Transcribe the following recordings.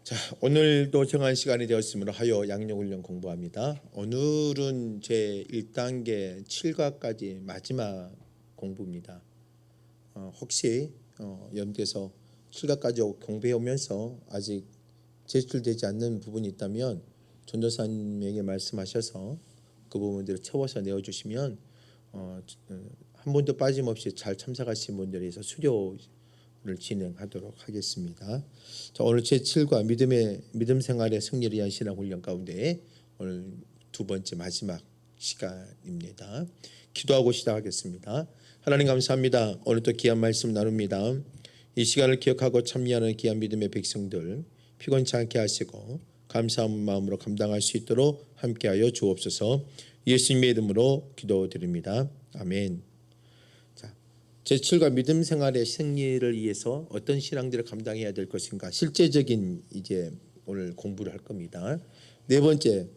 자, 오늘도 정한 시간이 되었으므로 하여 양력훈련 공부합니다. 오늘은 제 1단계 7과까지 마지막 공부입니다. 혹시 염두에서 7과까지 공부해 오면서 아직 제출되지 않는 부분이 있다면 전도사님에게 말씀하셔서 그 부분들을 채워서 내어주시면 한 분도 빠짐없이 잘 참석하신 분들에 의해서 수료를 진행하도록 하겠습니다. 자, 오늘 제7과 믿음 생활의 승리를 위한 신앙 훈련 가운데 오늘 두 번째 마지막 시간입니다. 기도하고 시작하겠습니다. 하나님 감사합니다. 오늘 또 귀한 말씀 나눕니다. 이 시간을 기억하고 참여하는 귀한 믿음의 백성들 피곤치 않게 하시고 감사한 마음으로 감당할 수 있도록 함께하여 주옵소서. 예수님의 이름으로 기도드립니다. 아멘. 제7과 믿음 생활의 승리를 위해서 어떤 신앙들을 감당해야 될 것인가, 실제적인 이제 오늘 공부를 할 겁니다. 네 번째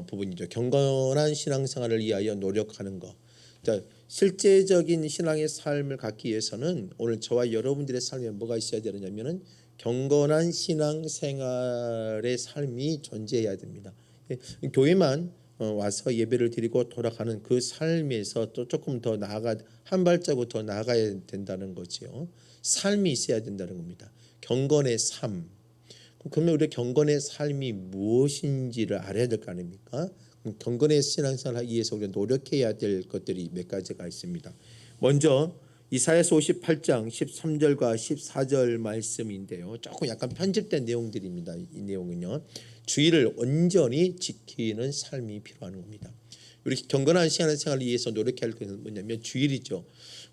부분이죠. 경건한 신앙생활을 위하여 노력하는 것. 자, 실제적인 신앙의 삶을 갖기 위해서는 오늘 저와 여러분들의 삶에 뭐가 있어야 되느냐면은 경건한 신앙생활의 삶이 존재해야 됩니다. 교회만 와서 예배를 드리고 돌아가는 그 삶에서 또 조금 더 나아가 한 발자국 더 나아가야 된다는 거죠. 삶이 있어야 된다는 겁니다. 경건의 삶. 그러면 우리 경건의 삶이 무엇인지를 알아야 될 거 아닙니까? 경건의 신앙생활을 하기 위해서 우리가 노력해야 될 것들이 몇 가지가 있습니다. 먼저 이사야서 58장 13절과 14절 말씀인데요. 조금 약간 편집된 내용들입니다. 이 내용은요. 주의를 온전히 지키는 삶이 필요한 겁니다. 우리 경건한 신앙생활을 위해서 노력해야 할 것은 뭐냐면 주일이죠.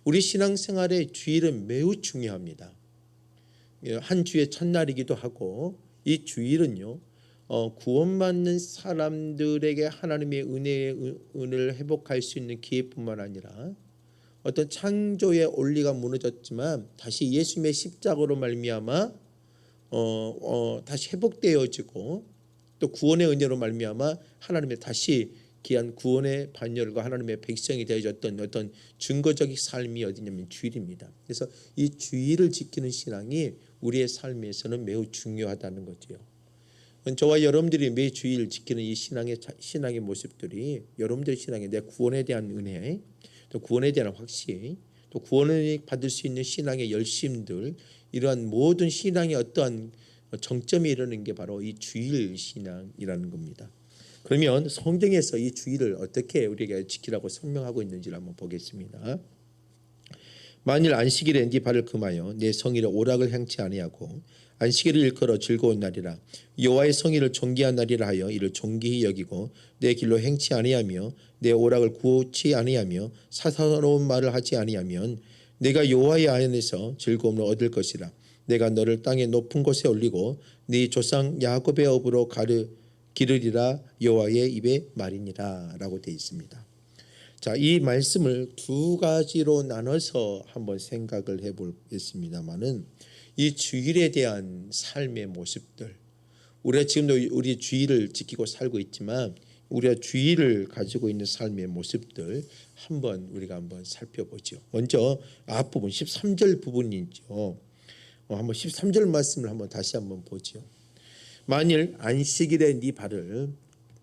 우리 신앙생활의 주일은 매우 중요합니다. 한 주의 첫날이기도 하고 이 주일은요. 구원받는 사람들에게 하나님의 은혜를 회복할 수 있는 기회뿐만 아니라 어떤 창조의 원리가 무너졌지만 다시 예수님의 십자가로 말미암아 다시 회복되어지고 또 구원의 은혜로 말미암아 하나님의 다시 귀한 구원의 반열과 하나님의 백성이 되어졌던 어떤 증거적인 삶이 어디냐면 주일입니다. 그래서 이 주일을 지키는 신앙이 우리의 삶에서는 매우 중요하다는 거죠. 저와 여러분들이 매 주일 지키는 이 신앙의 모습들이 여러분들의 신앙에 내 구원에 대한 은혜, 또 구원에 대한 확신, 또 구원을 받을 수 있는 신앙의 열심들, 이러한 모든 신앙의 어떠한 정점에 이르는 게 바로 이 주일 신앙이라는 겁니다. 그러면 성경에서 이 주일을 어떻게 우리에게 지키라고 설명하고 있는지를 한번 보겠습니다. 만일 안식일에 네 발을 금하여 내 성일에 오락을 행치 아니하고 안식일을 일컬어 즐거운 날이라 여호와의 성일을 존귀한 날이라 하여 이를 존귀히 여기고 내 길로 행치 아니하며 내 오락을 구치 아니하며 사사로운 말을 하지 아니하면 내가 여호와의 안에서 즐거움을 얻을 것이라. 내가 너를 땅의 높은 곳에 올리고 네 조상 야곱의 업으로 기르리라 여호와의 입의 말이니라 라고 되어 있습니다. 자, 이 말씀을 두 가지로 나눠서 한번 생각을 해보겠습니다만은 이 주일에 대한 삶의 모습들, 우리가 지금도 우리 주일을 지키고 살고 있지만 우리가 주일을 가지고 있는 삶의 모습들 우리가 한번 살펴보죠. 먼저 앞부분 13절 부분이죠. 한번 13절 말씀을 다시 한번 보죠. 만일 안식일에 네 발을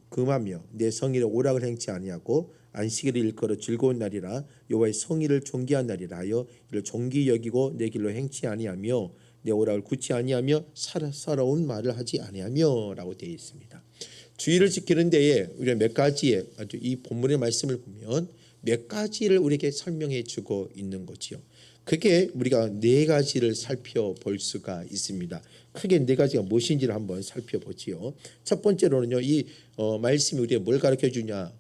금하며 내 성일에 오락을 행치 아니하고 안식일을 일컬어 즐거운 날이라 여호와의 성일을 존귀한 날이라 하여 이를 존귀히 여기고 내 길로 행치 아니하며 내 오락을 굳지 아니하며 사사로운 말을 하지 아니하며 라고 되어 있습니다. 주일을 지키는 데에 우리가 몇 가지의 아주 이 본문의 말씀을 보면 몇 가지를 우리에게 설명해 주고 있는 거지요. 크게 우리가 네 가지를 살펴볼 수가 있습니다. 크게 네 가지가 무엇인지를 한번 살펴보지요. 첫 번째로는요, 이 말씀이 우리에게 뭘 가르쳐 주냐?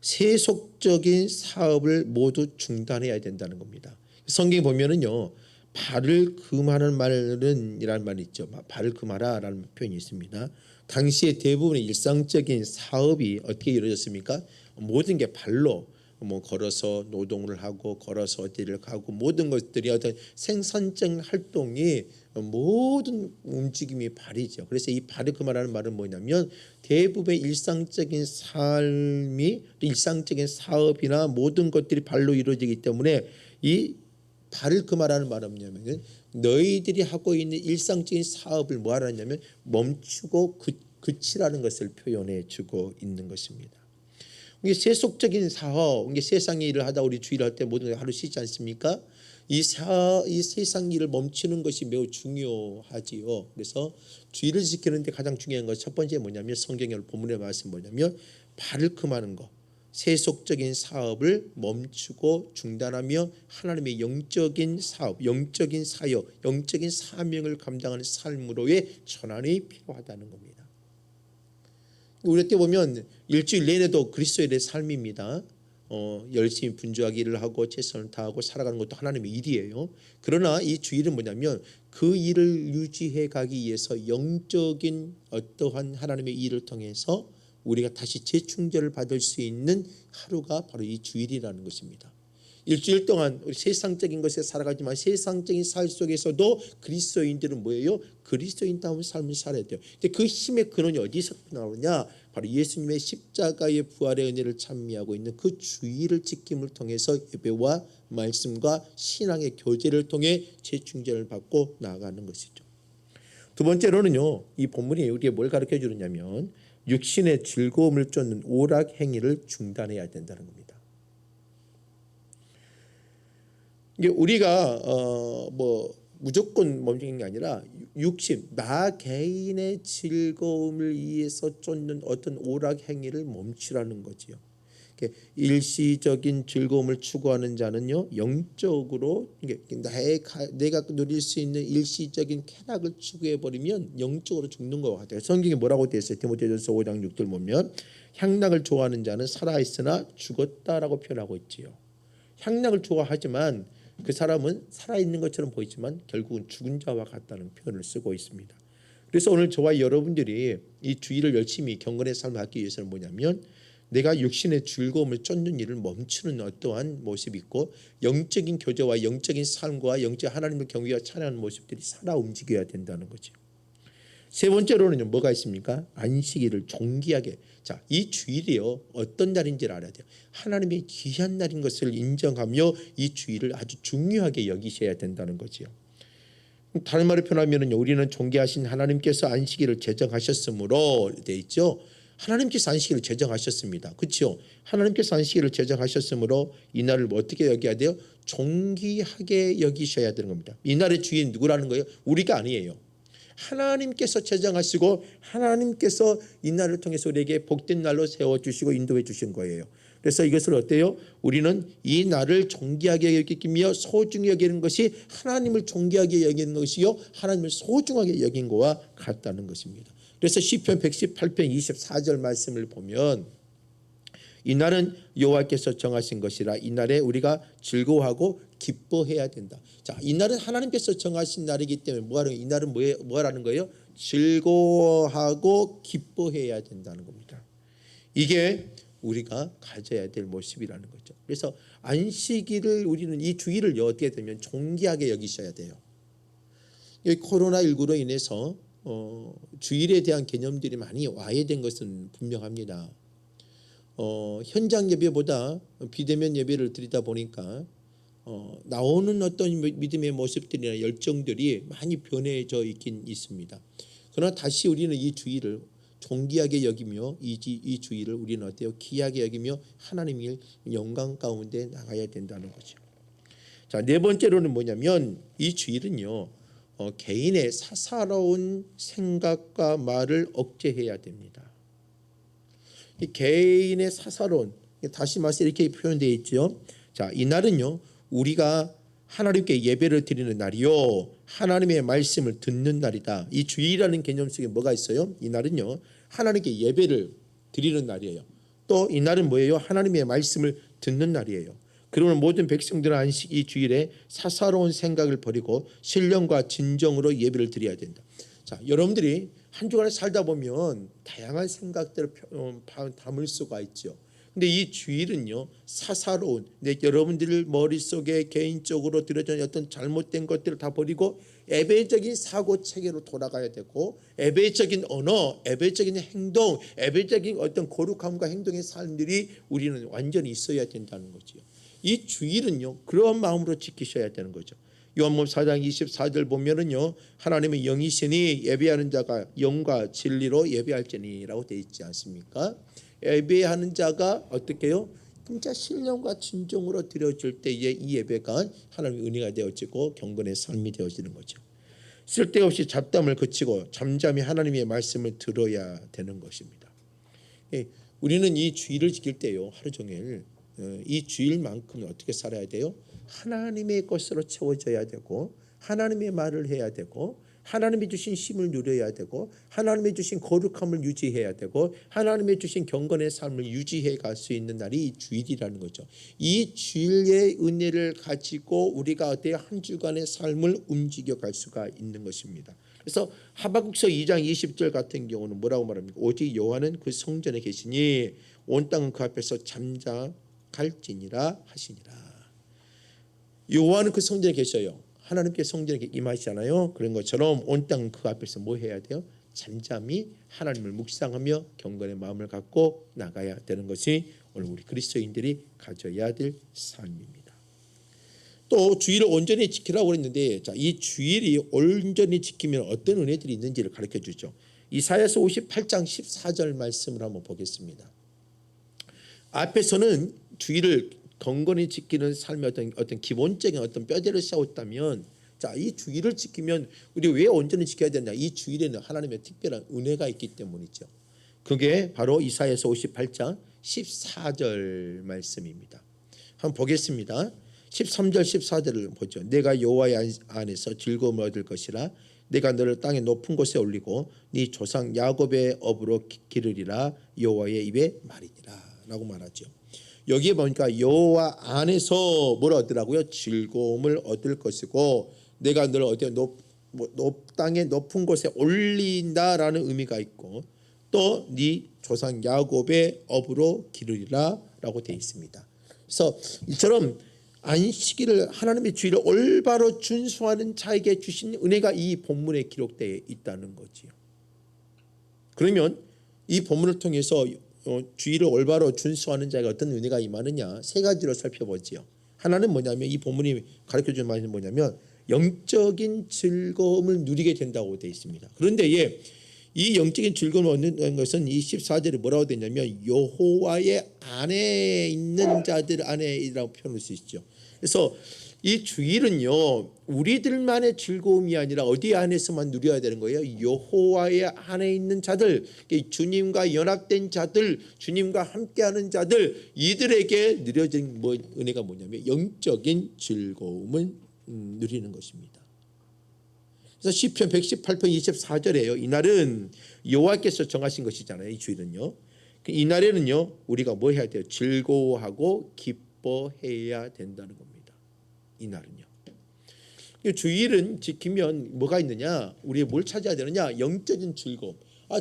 세속적인 사업을 모두 중단해야 된다는 겁니다. 성경에 보면은요, 발을 금하는 말은 이라는 말이 있죠. 발을 금하라라는 표현이 있습니다. 당시에 대부분의 일상적인 사업이 어떻게 이루어졌습니까? 모든 게 발로 걸어서 노동을 하고 걸어서 어디를 가고 모든 것들이 어떤 생산적 활동이 모든 움직임이 발이죠. 그래서 이 발을 금하라는 말은 뭐냐면 대부분의 일상적인 삶이 일상적인 사업이나 모든 것들이 발로 이루어지기 때문에 이 발을 금하라는 말은 뭐냐면 너희들이 하고 있는 일상적인 사업을 뭐 하라냐면 멈추고 그치라는 것을 표현해 주고 있는 것입니다. 이게 세속적인 사업, 이게 세상의 일을 하다 우리 주일을 할 때 모든 하루 쉬지 않습니까? 이 세상 일을 멈추는 것이 매우 중요하지요. 그래서 주일을 지키는데 가장 중요한 것 첫 번째 뭐냐면 성경의 본문의 말씀 뭐냐면 발을 금하는 것, 세속적인 사업을 멈추고 중단하며 하나님의 영적인 사업, 영적인 사역, 영적인 사명을 감당하는 삶으로의 전환이 필요하다는 겁니다. 우리 때 보면 일주일 내내도 그리스도의 삶입니다. 열심히 분주하게 일을 하고 최선을 다하고 살아가는 것도 하나님의 일이에요. 그러나 이 주일은 뭐냐면 그 일을 유지해 가기 위해서 영적인 어떠한 하나님의 일을 통해서 우리가 다시 재충전을 받을 수 있는 하루가 바로 이 주일이라는 것입니다. 일주일 동안 우리 세상적인 것에 살아가지만 세상적인 삶 속에서도 그리스도인들은 뭐예요? 그리스도인다운 삶을 살아야 돼요. 근데 그 힘의 근원이 어디서 나오냐? 바로 예수님의 십자가의 부활의 은혜를 찬미하고 있는 그 주일을 지킴을 통해서 예배와 말씀과 신앙의 교제를 통해 재충전을 받고 나아가는 것이죠. 두 번째로는요, 이 본문이 우리에게 뭘 가르쳐 주느냐면 육신의 즐거움을 쫓는 오락 행위를 중단해야 된다는 겁니다. 이게 우리가 무조건 멈추는 게 아니라 육신, 나 개인의 즐거움을 위해서 쫓는 어떤 오락 행위를 멈추라는 거지요. 일시적인 즐거움을 추구하는 자는요, 영적으로 내가 누릴 수 있는 일시적인 쾌락을 추구해 버리면 영적으로 죽는 것 같아요. 성경에 뭐라고 되어 있어요? 디모데전서 5장 6절 보면 향락을 좋아하는 자는 살아 있으나 죽었다라고 표현하고 있지요. 향락을 좋아하지만 그 사람은 살아있는 것처럼 보이지만 결국은 죽은 자와 같다는 표현을 쓰고 있습니다. 그래서 오늘 저와 여러분들이 이 주일을 열심히 경건의 삶을 하기 위해서는 뭐냐면 내가 육신의 즐거움을 쫓는 일을 멈추는 어떠한 모습이 있고 영적인 교제와 영적인 삶과 영적 하나님을 경외하고 찬양하는 모습들이 살아 움직여야 된다는 거죠. 세 번째로는 뭐가 있습니까? 안식일을 존귀하게. 자, 이 주일이요 어떤 날인지를 알아야 돼요. 하나님의 귀한 날인 것을 인정하며 이 주일을 아주 중요하게 여기셔야 된다는 거지요. 다른 말로 표현하면요, 우리는 존귀하신 하나님께서 안식일을 제정하셨으므로 돼 있죠. 하나님께서 안식일을 제정하셨습니다. 그렇죠? 하나님께서 안식일을 제정하셨으므로 이 날을 어떻게 여겨야 돼요? 존귀하게 여기셔야 되는 겁니다. 이 날의 주인 누구라는 거예요? 우리가 아니에요. 하나님께서 제정하시고 하나님께서 이 날을 통해서 우리에게 복된 날로 세워주시고 인도해 주신 거예요. 그래서 이것을 어때요? 우리는 이 날을 존귀하게 여기며 소중히 여기는 것이 하나님을 존귀하게 여기는 것이요 하나님을 소중하게 여긴 것과 같다는 것입니다. 그래서 시편 118편 24절 말씀을 보면 이 날은 여호와께서 정하신 것이라 이 날에 우리가 즐거워하고 기뻐해야 된다. 자, 이 날은 하나님께서 정하신 날이기 때문에 이 날은 뭐라는 거예요? 즐거워하고 기뻐해야 된다는 겁니다. 이게 우리가 가져야 될 모습이라는 거죠. 그래서 안식일을 우리는 이 주일을 어떻게 되면 존귀하게 여기셔야 돼요. 코로나19로 인해서 주일에 대한 개념들이 많이 와해된 것은 분명합니다. 현장 예배보다 비대면 예배를 드리다 보니까 나오는 어떤 믿음의 모습들이나 열정들이 많이 변해져 있긴 있습니다. 그러나 다시 우리는 이 주일을 존귀하게 여기며 이 주일을 우리는 어때요? 귀하게 여기며 하나님의 영광 가운데 나가야 된다는 거죠. 자, 네 번째로는 뭐냐면 이 주일은요 개인의 사사로운 생각과 말을 억제해야 됩니다. 이 개인의 사사로운, 다시 말해서 이렇게 표현되어 있죠. 자, 이 날은요 우리가 하나님께 예배를 드리는 날이요 하나님의 말씀을 듣는 날이다. 이 주일이라는 개념 속에 뭐가 있어요? 이 날은요 하나님께 예배를 드리는 날이에요. 또 이 날은 뭐예요? 하나님의 말씀을 듣는 날이에요. 그러면 모든 백성들은 안식 이 주일에 사사로운 생각을 버리고 신령과 진정으로 예배를 드려야 된다. 자, 여러분들이 한 주간을 살다 보면 다양한 생각들을 담을 수가 있죠. 근데 이 주일은요 사사로운 여러분들 머릿속에 개인적으로 들어진 어떤 잘못된 것들을 다 버리고 예배적인 사고 체계로 돌아가야 되고 예배적인 언어, 예배적인 행동, 예배적인 어떤 거룩함과 행동의 삶들이 우리는 완전히 있어야 된다는 거죠. 이 주일은요 그런 마음으로 지키셔야 되는 거죠. 요한복음 4장 24절 보면은요 하나님의 영이시니 예배하는 자가 영과 진리로 예배할지니라고 되어 있지 않습니까? 예배하는 자가 어떻게 해요? 진짜 신령과 진정으로 드려질 때에 이 예배가 하나님의 은혜가 되어지고 경건의 삶이 되어지는 거죠. 쓸데없이 잡담을 그치고 잠잠히 하나님의 말씀을 들어야 되는 것입니다. 우리는 이 주일을 지킬 때요 하루 종일 이 주일만큼 어떻게 살아야 돼요? 하나님의 것으로 채워져야 되고 하나님의 말을 해야 되고 하나님이 주신 힘을 누려야 되고 하나님이 주신 거룩함을 유지해야 되고 하나님이 주신 경건의 삶을 유지해 갈 수 있는 날이 이 주일이라는 거죠. 이 주일의 은혜를 가지고 우리가 어때요? 한 주간의 삶을 움직여 갈 수가 있는 것입니다. 그래서 하박국서 2장 20절 같은 경우는 뭐라고 말합니까? 오직 여호와는 그 성전에 계시니 온 땅은 그 앞에서 잠잠할지니라 하시니라. 여호와는 그 성전에 계셔요. 하나님께 성전에 임하시잖아요. 그런 것처럼 온 땅은 그 앞에서 뭐 해야 돼요? 잠잠히 하나님을 묵상하며 경건의 마음을 갖고 나가야 되는 것이 오늘 우리 그리스도인들이 가져야 될 삶입니다. 또 주일을 온전히 지키라고 했는데 이 주일이 온전히 지키면 어떤 은혜들이 있는지를 가르쳐 주죠. 이사야서 58장 14절 말씀을 한번 보겠습니다. 앞에서는 주일을 경건히 지키는 삶의 어떤 기본적인 어떤 뼈대를 세웠다면 이 주일을 지키면 우리 왜 온전히 지켜야 되냐? 이 주일에는 하나님의 특별한 은혜가 있기 때문이죠. 그게 바로 이사야서 58장 14절 말씀입니다. 한번 보겠습니다. 13절 14절을 보죠. 내가 여호와의 안에서 즐거움을 얻을 것이라 내가 너를 땅의 높은 곳에 올리고 네 조상 야곱의 업으로 기르리라 여호와의 입에 말이니라 라고 말하죠. 여기에 보니까 여호와 안에서 뭘 얻으라고요? 즐거움을 얻을 것이고 내가 너를 어디에 땅의 높은 곳에 올린다라는 의미가 있고 또 네 조상 야곱의 업으로 기르리라 라고 되어 있습니다. 그래서 이처럼 안식일을 하나님의 주일을 올바로 준수하는 자에게 주신 은혜가 이 본문에 기록되어 있다는 거지요. 그러면 이 본문을 통해서 주일을 올바로 준수하는 자에게 어떤 은혜가 임하느냐 세 가지로 살펴보지요. 하나는 뭐냐면 이 본문이 가르쳐주는 말은 뭐냐면 영적인 즐거움을 누리게 된다고 되어 있습니다. 그런데 이 영적인 즐거움을 얻는 것은 이 14절에 뭐라고 되냐면 여호와의 안에 있는 자들 안에라고 표현할 수 있죠. 그래서 이 주일은요 우리들만의 즐거움이 아니라 어디 안에서만 누려야 되는 거예요? 여호와의 안에 있는 자들, 주님과 연합된 자들, 주님과 함께하는 자들, 이들에게 누려진 은혜가 뭐냐면 영적인 즐거움을 누리는 것입니다. 그래서 시편 118편 24절에요. 이날은 여호와께서 정하신 것이잖아요. 이 주일은요. 이날에는요 우리가 뭐 해야 돼요? 즐거워하고 기뻐해야 된다는 겁니다. 이날은요. 주일은 지키면 뭐가 있느냐? 우리 뭘 찾아야 되느냐? 영적인 즐거움.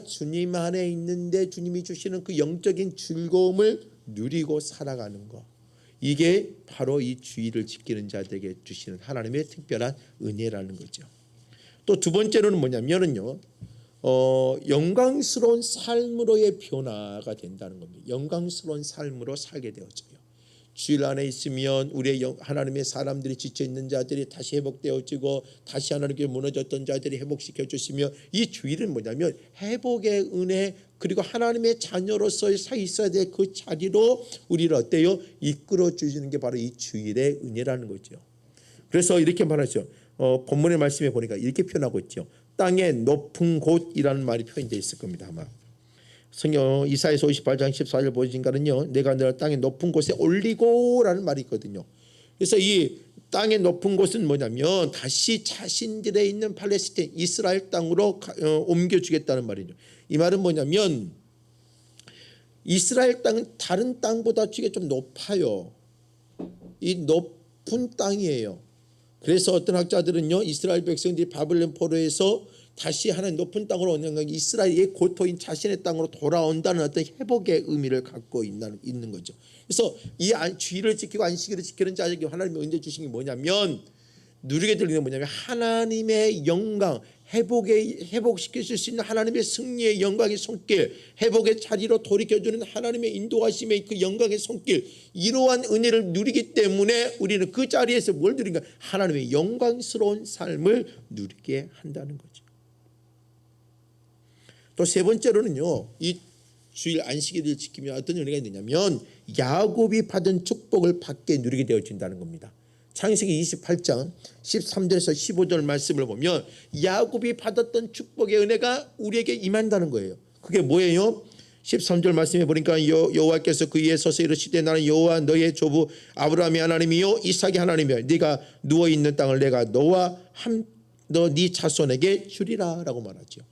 주님 안에 있는데 주님이 주시는 그 영적인 즐거움을 누리고 살아가는 것. 이게 바로 이 주일을 지키는 자들에게 주시는 하나님의 특별한 은혜라는 거죠. 또 두 번째로는 뭐냐면은요. 영광스러운 삶으로의 변화가 된다는 겁니다. 영광스러운 삶으로 살게 되어져요. 주일 안에 있으면 우리의 하나님의 사람들이 지쳐있는 자들이 다시 회복되어지고 다시 하나님께 무너졌던 자들이 회복시켜 주시며 이 주일은 뭐냐면 회복의 은혜 그리고 하나님의 자녀로서의 서 있어야 될 그 자리로 우리를 어때요? 이끌어 주시는 게 바로 이 주일의 은혜라는 거죠. 그래서 이렇게 말하죠. 본문의 말씀에 보니까 이렇게 표현하고 있죠. 땅의 높은 곳이라는 말이 표현되어 있을 겁니다. 아마 성경 이사야서 58장 14절 보시니까는요 내가 너를 땅의 높은 곳에 올리고 라는 말이 있거든요. 그래서 이 땅의 높은 곳은 뭐냐면 다시 자신들의 있는 팔레스타인 이스라엘 땅으로 옮겨주겠다는 말이죠. 이 말은 뭐냐면 이스라엘 땅은 다른 땅보다 되게 좀 높아요. 이 높은 땅이에요. 그래서 어떤 학자들은요 이스라엘 백성들이 바벨론 포로에서 다시 하나님 높은 땅으로 오는 건 이스라엘의 고토인 자신의 땅으로 돌아온다는 어떤 회복의 의미를 갖고 있는 거죠. 그래서 이 주일을 지키고 안식일을 지키는 자에게 하나님이 은혜 주신 게 뭐냐면 누리게 될 일은 뭐냐면 하나님의 영광, 회복시킬 수 있는 하나님의 승리의 영광의 손길, 회복의 자리로 돌이켜주는 하나님의 인도하심의 그 영광의 손길, 이러한 은혜를 누리기 때문에 우리는 그 자리에서 뭘 누린가? 하나님의 영광스러운 삶을 누리게 한다는 거죠. 또 세 번째로는요, 이 주일 안식일을 지키면 어떤 은혜가 있느냐면 야곱이 받은 축복을 받게 누리게 되어진다는 겁니다. 창세기 28장 13절에서 15절 말씀을 보면 야곱이 받았던 축복의 은혜가 우리에게 임한다는 거예요. 그게 뭐예요? 13절 말씀해 보니까 여호와께서 그의 서서 이르시되 나는 여호와 너의 조부 아브라함의 하나님이요 이삭의 하나님이요 네가 누워있는 땅을 내가 너 네 자손에게 주리라 라고 말하죠.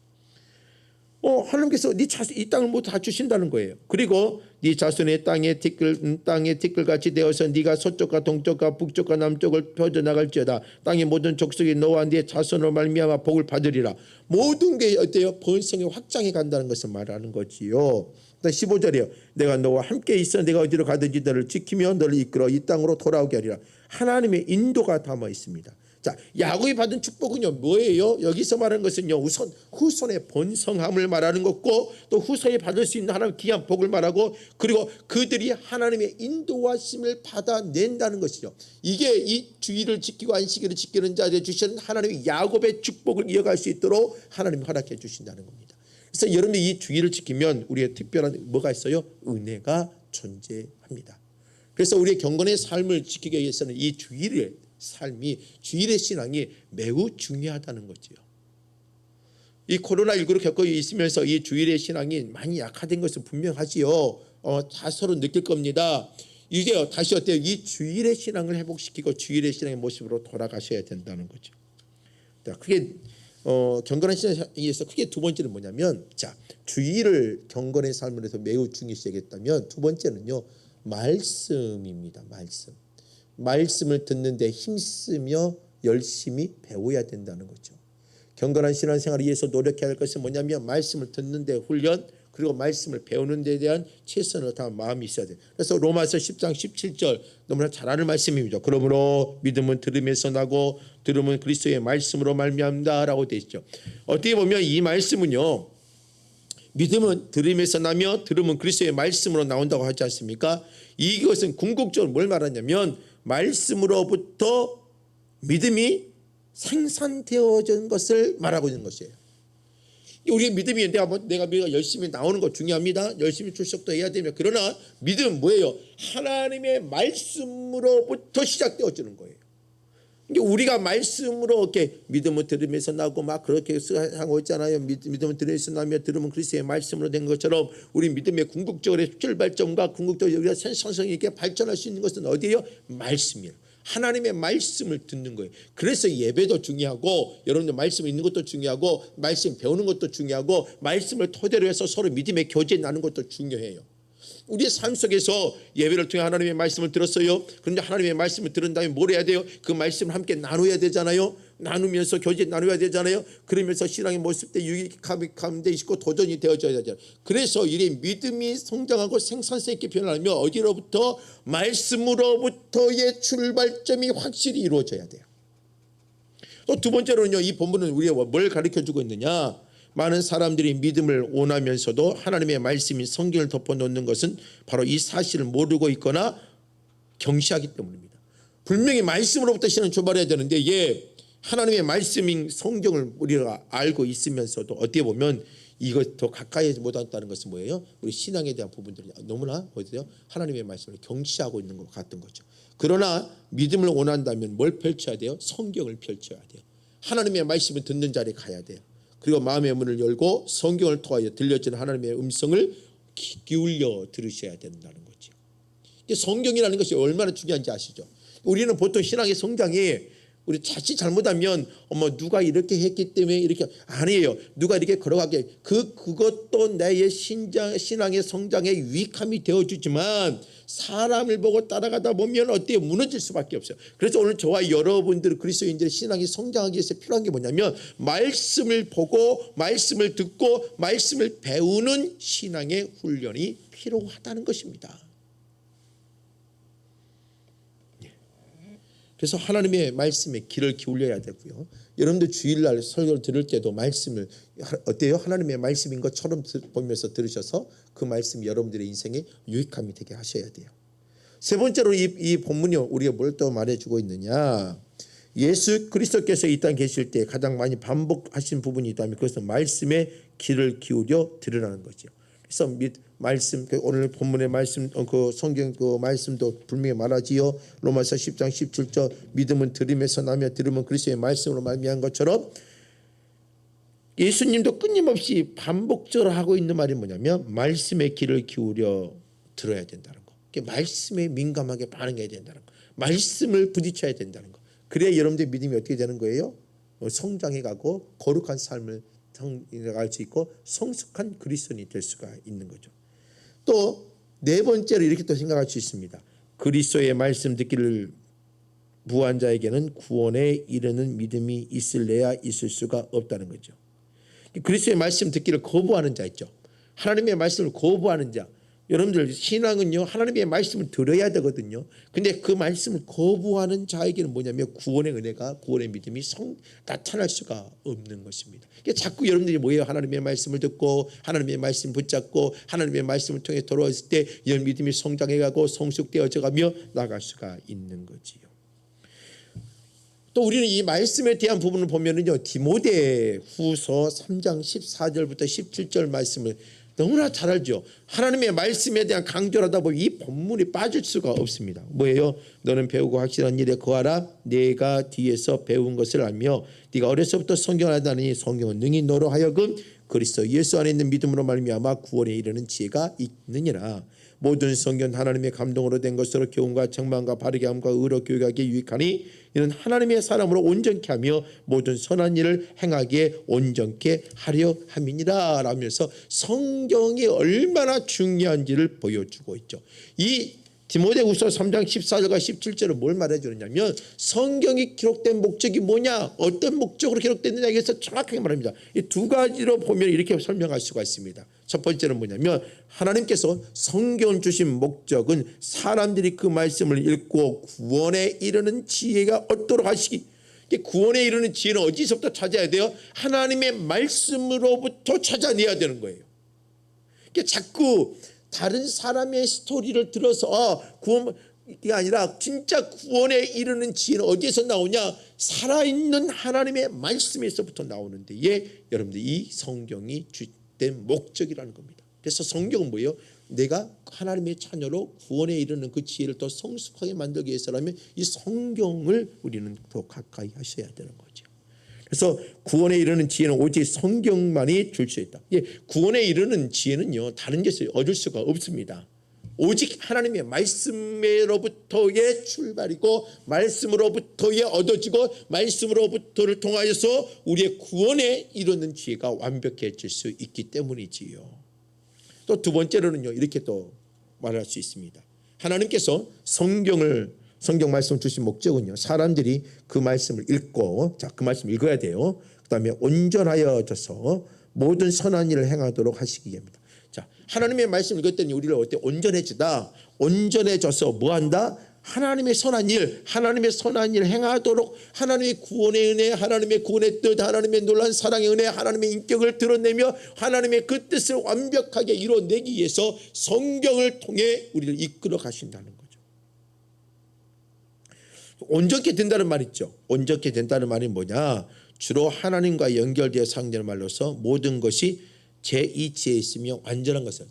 하나님께서 이 땅을 모두 다 주신다는 거예요. 그리고 네 자손의 땅의 티끌같이 되어서 네가 서쪽과 동쪽과 북쪽과 남쪽을 펴져나갈지어다. 땅의 모든 족속이 너와 네 자손으로 말미암아 복을 받으리라. 모든 게 어때요? 번성이 확장해 간다는 것을 말하는 거지요. 15절이요. 내가 너와 함께 있어 내가 어디로 가든지 너를 지키며 너를 이끌어 이 땅으로 돌아오게 하리라. 하나님의 인도가 담아 있습니다. 자, 야곱이 받은 축복은요 뭐예요? 여기서 말하는 것은요 우선 후손의 번성함을 말하는 것고 또 후손이 받을 수 있는 하나님의 귀한 복을 말하고 그리고 그들이 하나님의 인도하심을 받아낸다는 것이죠. 이게 이 주일을 지키고 안식일을 지키는 자들에 주시는 하나님의 야곱의 축복을 이어갈 수 있도록 하나님이 허락해 주신다는 겁니다. 그래서 여러분들이 이 주일을 지키면 우리의 특별한 뭐가 있어요? 은혜가 존재합니다. 그래서 우리의 경건의 삶을 지키기 위해서는 이 주일의 삶이 주일의 신앙이 매우 중요하다는 거죠. 이 코로나19를 겪고 있으면서 이 주일의 신앙이 많이 약화된 것은 분명하지요. 다 서로 느낄 겁니다. 이게 다시 어때요? 이 주일의 신앙을 회복시키고 주일의 신앙의 모습으로 돌아가셔야 된다는 거죠. 크게 경건한 신앙에 의해서 크게 두 번째는 뭐냐면 자 주일을 경건의 삶을 해서 매우 중요시 여겼다면 두 번째는요 말씀입니다. 말씀을 듣는데 힘쓰며 열심히 배워야 된다는 거죠. 경건한 신앙생활을 위해서 노력해야 할 것은 뭐냐면 말씀을 듣는 데 훈련 그리고 말씀을 배우는 데 대한 최선을 다한 마음이 있어야 돼요. 그래서 로마서 10장 17절 너무나 잘 아는 말씀입니다. 그러므로 믿음은 들음에서 나고 들음은 그리스도의 말씀으로 말미암다라고 되어 있죠. 어떻게 보면 이 말씀은요. 믿음은 들음에서 나며 들음은 그리스도의 말씀으로 나온다고 하지 않습니까? 이것은 궁극적으로 뭘 말하냐면 말씀으로부터 믿음이 생산되어진 것을 말하고 있는 것이에요. 우리의 믿음이 내가 열심히 나오는 거 중요합니다. 열심히 출석도 해야 되며 그러나 믿음은 뭐예요? 하나님의 말씀으로부터 시작되어지는 거예요. 우리가 말씀으로 이렇게 믿음을 들으면서 나고 막 그렇게 하고 있잖아요. 믿음을 들으면서 나며 들으면 그리스도의 말씀으로 된 것처럼 우리 믿음의 궁극적으로 출발점과 궁극적으로 우리가 생산성 있게 발전할 수 있는 것은 어디예요? 말씀이에요. 하나님의 말씀을 듣는 거예요. 그래서 예배도 중요하고 여러분들 말씀 있는 것도 중요하고 말씀 배우는 것도 중요하고 말씀을 토대로 해서 서로 믿음의 교제 나누는 것도 중요해요. 우리의 삶 속에서 예배를 통해 하나님의 말씀을 들었어요. 그런데 하나님의 말씀을 들은 다음에 뭘 해야 돼요? 그 말씀을 함께 나눠야 되잖아요. 나누면서 교제 나눠야 되잖아요. 그러면서 신앙의 모습 때 유익함 데 있고 도전이 되어져야 되잖아요. 그래서 이 믿음이 성장하고 생산성 있게 변하려면 어디로부터? 말씀으로부터의 출발점이 확실히 이루어져야 돼요. 또 두 번째로는요. 이 본문은 우리가 뭘 가르쳐주고 있느냐? 많은 사람들이 믿음을 원하면서도 하나님의 말씀인 성경을 덮어놓는 것은 바로 이 사실을 모르고 있거나 경시하기 때문입니다. 분명히 말씀으로부터 신앙을 출발해야 되는데 하나님의 말씀인 성경을 우리가 알고 있으면서도 어떻게 보면 이것 더 가까이 못한다는 것은 뭐예요? 우리 신앙에 대한 부분들이 너무나 어디요? 하나님의 말씀을 경시하고 있는 것 같은 거죠. 그러나 믿음을 원한다면 뭘 펼쳐야 돼요? 성경을 펼쳐야 돼요. 하나님의 말씀을 듣는 자리에 가야 돼요. 그리고 마음의 문을 열고 성경을 통하여 들려지는 하나님의 음성을 기울여 들으셔야 된다는 거죠. 성경이라는 것이 얼마나 중요한지 아시죠? 우리는 보통 신앙의 성장이 우리 자칫 잘못하면 누가 이렇게 했기 때문에 이렇게 아니에요. 누가 이렇게 걸어가게 그것도 나의 신앙의 성장에 유익함이 되어주지만 사람을 보고 따라가다 보면 어때요? 무너질 수밖에 없어요. 그래서 오늘 저와 여러분들 그리스도인들의 신앙이 성장하기 위해서 필요한 게 뭐냐면 말씀을 보고 말씀을 듣고 말씀을 배우는 신앙의 훈련이 필요하다는 것입니다. 그래서 하나님의 말씀에 귀를 기울여야 되고요. 여러분들 주일날 설교를 들을 때도 말씀을 어때요? 하나님의 말씀인 것처럼 보면서 들으셔서 그 말씀이 여러분들의 인생에 유익함이 되게 하셔야 돼요. 세 번째로 이 본문이 우리가 뭘 또 말해주고 있느냐. 예수 그리스도께서 이 땅에 계실 때 가장 많이 반복하신 부분이 있다면 그것은 말씀에 귀를 기울여 들으라는 거죠. 그래서 말씀, 오늘 본문의 말씀, 그 성경 그 말씀도 분명히 말하지요. 로마서 10장 17절 믿음은 들음에서 나며 들음은 그리스도의 말씀으로 말미암은 것처럼 예수님도 끊임없이 반복적으로 하고 있는 말이 뭐냐면 말씀에 귀를 기울여 들어야 된다는 거. 말씀에 민감하게 반응해야 된다는 거. 말씀을 부딪혀야 된다는 거. 그래야 여러분들의 믿음이 어떻게 되는 거예요? 성장해가고 거룩한 삶을 갈 수 있고 성숙한 그리스도인이 될 수가 있는 거죠. 또 네 번째로 이렇게 또 생각할 수 있습니다. 그리스도의 말씀 듣기를 무한 자에게는 구원에 이르는 믿음이 있을래야 있을 수가 없다는 거죠. 그리스도의 말씀 듣기를 거부하는 자 있죠. 하나님의 말씀을 거부하는 자. 여러분들 신앙은요 하나님의 말씀을 들어야 되거든요. 근데 그 말씀을 거부하는 자에게는 뭐냐면 구원의 은혜가 구원의 믿음이 나타날 수가 없는 것입니다. 자꾸 여러분들이 뭐예요? 하나님의 말씀을 듣고 하나님의 말씀 붙잡고 하나님의 말씀을 통해 돌아왔을 때 이런 믿음이 성장해가고 성숙되어져가며 나갈 수가 있는 거지요. 또 우리는 이 말씀에 대한 부분을 보면은요 디모데후서 3장 14절부터 17절 말씀을 너무나 잘 알죠. 하나님의 말씀에 대한 강조를 하다 보면 이 본문이 빠질 수가 없습니다. 뭐예요? 너는 배우고 확실한 일에 거하라. 내가 뒤에서 배운 것을 알며 네가 어려서부터 성경을 하다니 성경은 능히 너로 하여금 그리스도 예수 안에 있는 믿음으로 말미암아 구원에 이르는 지혜가 있느니라. 모든 성경 하나님의 감동으로 된 것으로 교훈과 책망과 바르게 함과 의로 교육하기에 유익하니 이는 하나님의 사람으로 온전케 하며 모든 선한 일을 행하기에 온전케 하려 함이니라 라면서 성경이 얼마나 중요한지를 보여주고 있죠. 이 디모데후서 3장 14절과 17절은 뭘 말해주느냐면 성경이 기록된 목적이 뭐냐 어떤 목적으로 기록됐느냐에 대해서 정확하게 말합니다. 이 두 가지로 보면 이렇게 설명할 수가 있습니다. 첫 번째는 뭐냐면 하나님께서 성경 주신 목적은 사람들이 그 말씀을 읽고 구원에 이르는 지혜가 얻도록 하시기. 구원에 이르는 지혜는 어디서부터 찾아야 돼요? 하나님의 말씀으로부터 찾아내야 되는 거예요. 자꾸 다른 사람의 스토리를 들어서 구원이 아니라 진짜 구원에 이르는 지혜는 어디에서 나오냐? 살아있는 하나님의 말씀에서부터 나오는데 여러분들 이 성경이 주된 목적이라는 겁니다. 그래서 성경은 뭐예요? 내가 하나님의 자녀로 구원에 이르는 그 지혜를 더 성숙하게 만들기 위해서라면 이 성경을 우리는 더 가까이 하셔야 되는 거죠. 그래서 구원에 이르는 지혜는 오직 성경만이 줄 수 있다. 구원에 이르는 지혜는요 다른 데서 얻을 수가 없습니다. 오직 하나님의 말씀으로부터의 출발이고 말씀으로부터의 얻어지고 말씀으로부터를 통하여서 우리의 구원에 이르는 지혜가 완벽해질 수 있기 때문이지요. 또 두 번째로는요 이렇게 또 말할 수 있습니다. 하나님께서 성경 말씀 주신 목적은요 사람들이 그 말씀을 읽고 그 말씀을 읽어야 돼요. 그 다음에 온전하여져서 모든 선한 일을 행하도록 하시기 위함입니다. 하나님의 말씀을 읽었더니 우리를 어때? 온전해져서 뭐한다? 하나님의 선한 일을 행하도록 하나님의 구원의 은혜, 하나님의 구원의 뜻, 하나님의 놀라운 사랑의 은혜, 하나님의 인격을 드러내며 하나님의 그 뜻을 완벽하게 이뤄내기 위해서 성경을 통해 우리를 이끌어 가신다는 거죠. 온전케 된다는 말 있죠. 온전케 된다는 말이 뭐냐? 주로 하나님과 연결되어 사용되는 말로서 모든 것이 제 이치에 있으며 완전한 것을.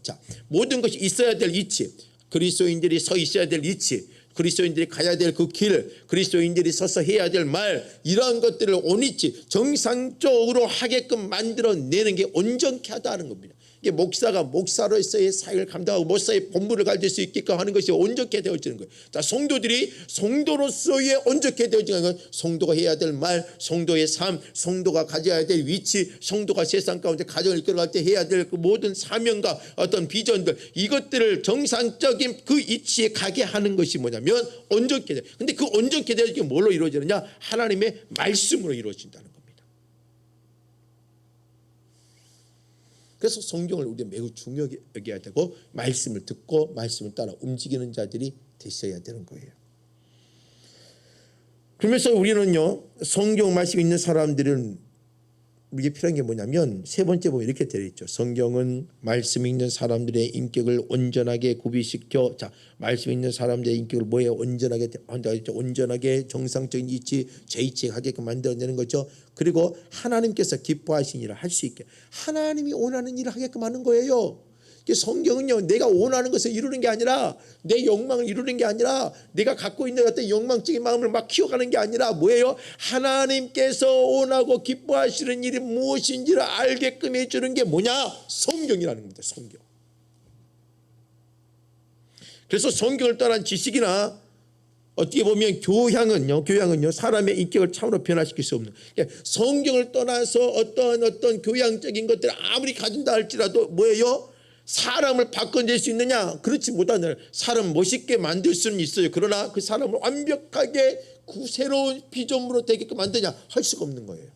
모든 것이 있어야 될 이치, 그리스도인들이 서 있어야 될 이치, 그리스도인들이 가야 될 그 길, 그리스도인들이 서서 해야 될 말, 이러한 것들을 온이치 정상적으로 하게끔 만들어내는 게 온전케 하다는 겁니다. 이게 목사가 목사로서의 사역을 감당하고 목사의 본분을 가질 수 있게끔 하는 것이 온전케 되어지는 거예요. 성도들이 성도로서의 온전케 되어지는 건 성도가 해야 될 말, 성도의 삶, 성도가 가져야 될 위치, 성도가 세상 가운데 가정을 이끌어갈 때 해야 될 그 모든 사명과 어떤 비전들, 이것들을 정상적인 그 이치에 가게 하는 것이 뭐냐면 온전케 돼요. 근데 그 온전케 되어지는 게 뭘로 이루어지느냐? 하나님의 말씀으로 이루어진다는 거예요. 그래서 성경을 우리가 매우 중요하게 여겨야 되고 말씀을 듣고 말씀을 따라 움직이는 자들이 되셔야 되는 거예요. 그러면서 우리는요, 성경 말씀 있는 사람들은 이게 필요한 게 뭐냐면 세 번째 보면 이렇게 되어 있죠. 성경은 말씀 있는 사람들의 인격을 온전하게 구비시켜, 자, 말씀 있는 사람들의 인격을 뭐예요? 온전하게 정상적인 이치, 제이치하게끔 만들어내는 거죠. 그리고 하나님께서 기뻐하신 일을 할 수 있게, 하나님이 원하는 일을 하게끔 하는 거예요. 성경은요, 내가 원하는 것을 이루는 게 아니라, 내 욕망을 이루는 게 아니라, 내가 갖고 있는 어떤 욕망적인 마음을 막 키워가는 게 아니라 뭐예요? 하나님께서 원하고 기뻐하시는 일이 무엇인지를 알게끔 해주는 게 뭐냐? 성경이라는 겁니다. 성경. 그래서 성경을 떠난 지식이나 어떻게 보면 교양은요 사람의 인격을 참으로 변화시킬 수 없는, 성경을 떠나서 어떤 교양적인 것들을 아무리 가진다 할지라도 뭐예요? 사람을 바꿔낼 수 있느냐? 그렇지 못하는, 사람 멋있게 만들 수는 있어요. 그러나 그 사람을 완벽하게 새로운 피조물로 되게끔 만드냐? 할 수가 없는 거예요.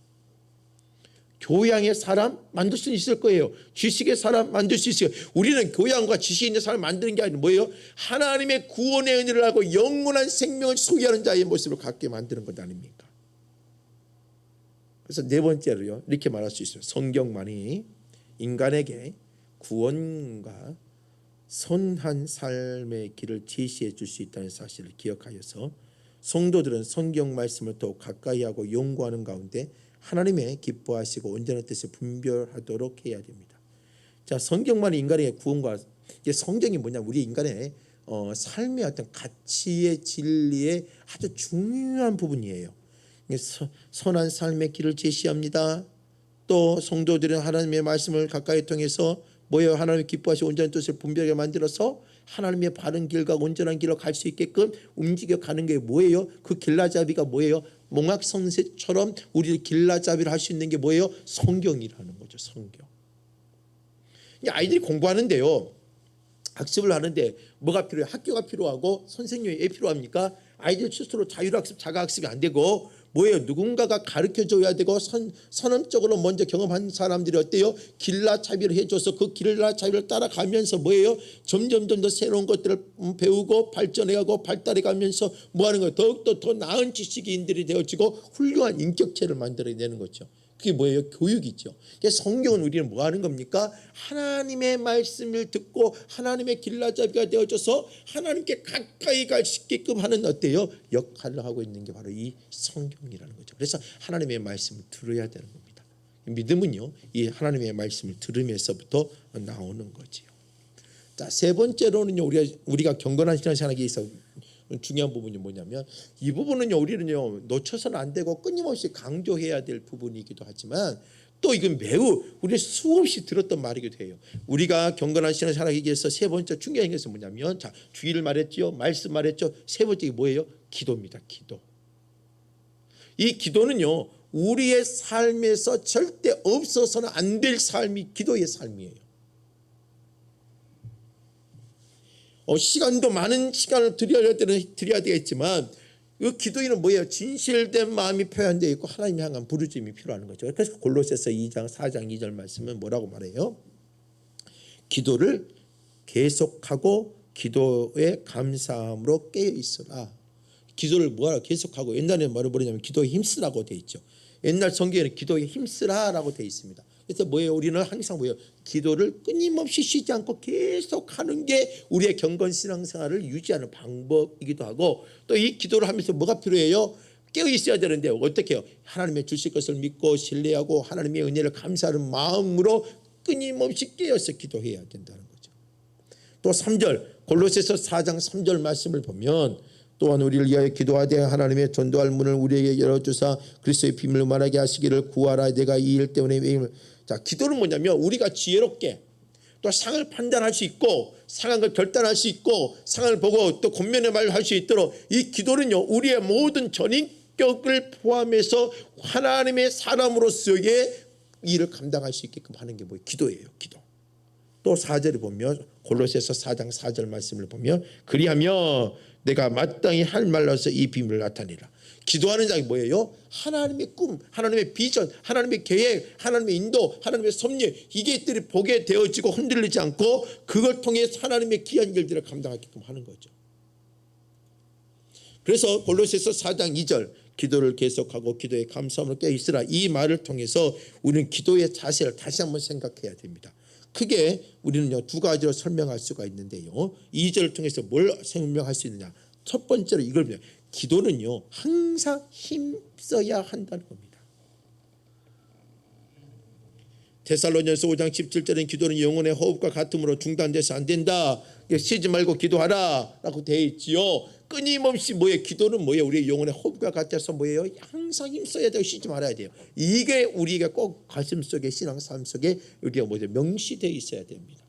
교양의 사람 만들 수 있을 거예요. 지식의 사람 만들 수 있어요. 우리는 교양과 지식 있는 사람을 만드는 게 아니라 뭐예요? 하나님의 구원의 은혜를 알고 영원한 생명을 소유하는 자의 모습을 갖게 만드는 것 아닙니까? 그래서 네 번째로요, 이렇게 말할 수 있어요. 성경만이 인간에게 구원과 선한 삶의 길을 제시해 줄 수 있다는 사실을 기억하여서 성도들은 성경 말씀을 더욱 가까이 하고 연구하는 가운데 하나님의 기뻐하시고 온전한 뜻을 분별하도록 해야 됩니다. 자, 성경만이 인간의 구원과, 성경이 뭐냐? 우리 인간의 삶의 어떤 가치의 진리의 아주 중요한 부분이에요. 선한 삶의 길을 제시합니다. 또 성도들은 하나님의 말씀을 가까이 통해서 뭐예요? 하나님의 기뻐하시고 온전한 뜻을 분별하게 만들어서 하나님의 바른 길과 온전한 길로 갈 수 있게끔 움직여 가는 게 뭐예요? 그 길라잡이가 뭐예요? 몽학성쇠처럼 우리를 길라잡이를 할 수 있는 게 뭐예요? 성경이라는 거죠. 성경. 아이들이 공부하는데요, 학습을 하는데 뭐가 필요해요? 학교가 필요하고 선생님이 왜 필요합니까? 아이들 스스로 자율학습, 자가학습이 안 되고 뭐예요? 누군가가 가르쳐줘야 되고 선언적으로 먼저 경험한 사람들이 어때요? 길라잡이를 해줘서 그 길라잡이를 따라가면서 뭐예요? 점점 더 새로운 것들을 배우고 발전해가고 발달해가면서 뭐하는 거예요? 더욱더 더 나은 지식인들이 되어지고 훌륭한 인격체를 만들어내는 거죠. 그게 뭐예요? 교육이죠. 성경은 우리는 뭐 하는 겁니까? 하나님의 말씀을 듣고 하나님의 길라잡이가 되어져서 하나님께 가까이 갈 수 있게끔 하는 어때요? 역할을 하고 있는 게 바로 이 성경이라는 거죠. 그래서 하나님의 말씀을 들어야 되는 겁니다. 믿음은요, 이 하나님의 말씀을 들으면서부터 나오는 거지요. 자, 세 번째로는요, 우리가 경건한 신앙생활에 있어 중요한 부분이 뭐냐면, 이 부분은요 우리는요 놓쳐서는 안 되고 끊임없이 강조해야 될 부분이기도 하지만 또 이건 매우 우리 수없이 들었던 말이기도 해요. 우리가 경건한 신앙생활하기 위해서 세 번째 중요한 것은 뭐냐면, 자, 주의를 말했죠, 말씀 말했죠, 세 번째 뭐예요? 기도입니다. 기도. 이 기도는요 우리의 삶에서 절대 없어서는 안 될 삶이 기도의 삶이에요. 시간도 많은 시간을 드려야 되겠지만 그 기도에는 뭐예요? 진실된 마음이 표현되어 있고 하나님 향한 부르짖음이 필요한 거죠. 그래서 골로새서 2장 4장 2절 말씀은 뭐라고 말해요? 기도를 계속하고 기도에 감사함으로 깨어 있으라. 기도를 뭐하라 계속하고, 옛날에는 뭐라고 부르냐면 기도에 힘쓰라고 되어 있죠. 옛날 성경에는 기도에 힘쓰라라고 되어 있습니다. 그래서 뭐예요? 우리는 항상 뭐예요? 기도를 끊임없이 쉬지 않고 계속 하는 게 우리의 경건 신앙생활을 유지하는 방법이기도 하고, 또 이 기도를 하면서 뭐가 필요해요? 깨어 있어야 되는데 어떻게 해요? 하나님의 주실 것을 믿고 신뢰하고 하나님의 은혜를 감사하는 마음으로 끊임없이 깨어서 기도해야 된다는 거죠. 또 3절 골로새서 4장 3절 말씀을 보면, 또한 우리를 위하여 기도하되 하나님의 전도할 문을 우리에게 열어주사 그리스도의 비밀을 말하게 하시기를 구하라. 내가 이 일 때문에 자, 기도는 뭐냐면 우리가 지혜롭게 또 상을 판단할 수 있고 상황을 결단할 수 있고 상황을 보고 또 권면의 말을 할 수 있도록, 이 기도는요 우리의 모든 전인격을 포함해서 하나님의 사람으로서의 일을 감당할 수 있게끔 하는 게 뭐예요? 기도예요. 기도. 또 4절에 보면 골로새서 4장 4절 말씀을 보면, 그리하며 내가 마땅히 할 말로서 이 비밀을 나타내라. 기도하는 자가 뭐예요? 하나님의 꿈, 하나님의 비전, 하나님의 계획, 하나님의 인도, 하나님의 섭리, 이게들이 보게 되어지고 흔들리지 않고 그걸 통해 하나님의 귀한 일들을 감당하게끔 하는 거죠. 그래서 골로새서 4장 2절 기도를 계속하고 기도에 감사함으로 깨어있으라. 이 말을 통해서 우리는 기도의 자세를 다시 한번 생각해야 됩니다. 크게 우리는요 두 가지로 설명할 수가 있는데요. 2절을 통해서 뭘 설명할 수 있느냐. 첫 번째로 이걸 보면 기도는요 항상 힘써야 한다는 겁니다. 데살로니가서 5장 17절은 기도는 영혼의 호흡과 같음으로 중단돼서 안 된다. 쉬지 말고 기도하라 라고 되어 있지요. 끊임없이 뭐예요? 기도는 뭐예요? 우리의 영혼의 호흡과 같아서 뭐예요? 항상 힘써야 되고 쉬지 말아야 돼요. 이게 우리가 꼭 가슴속에 신앙삶 속에 우리가 뭐죠? 명시되어 있어야 됩니다.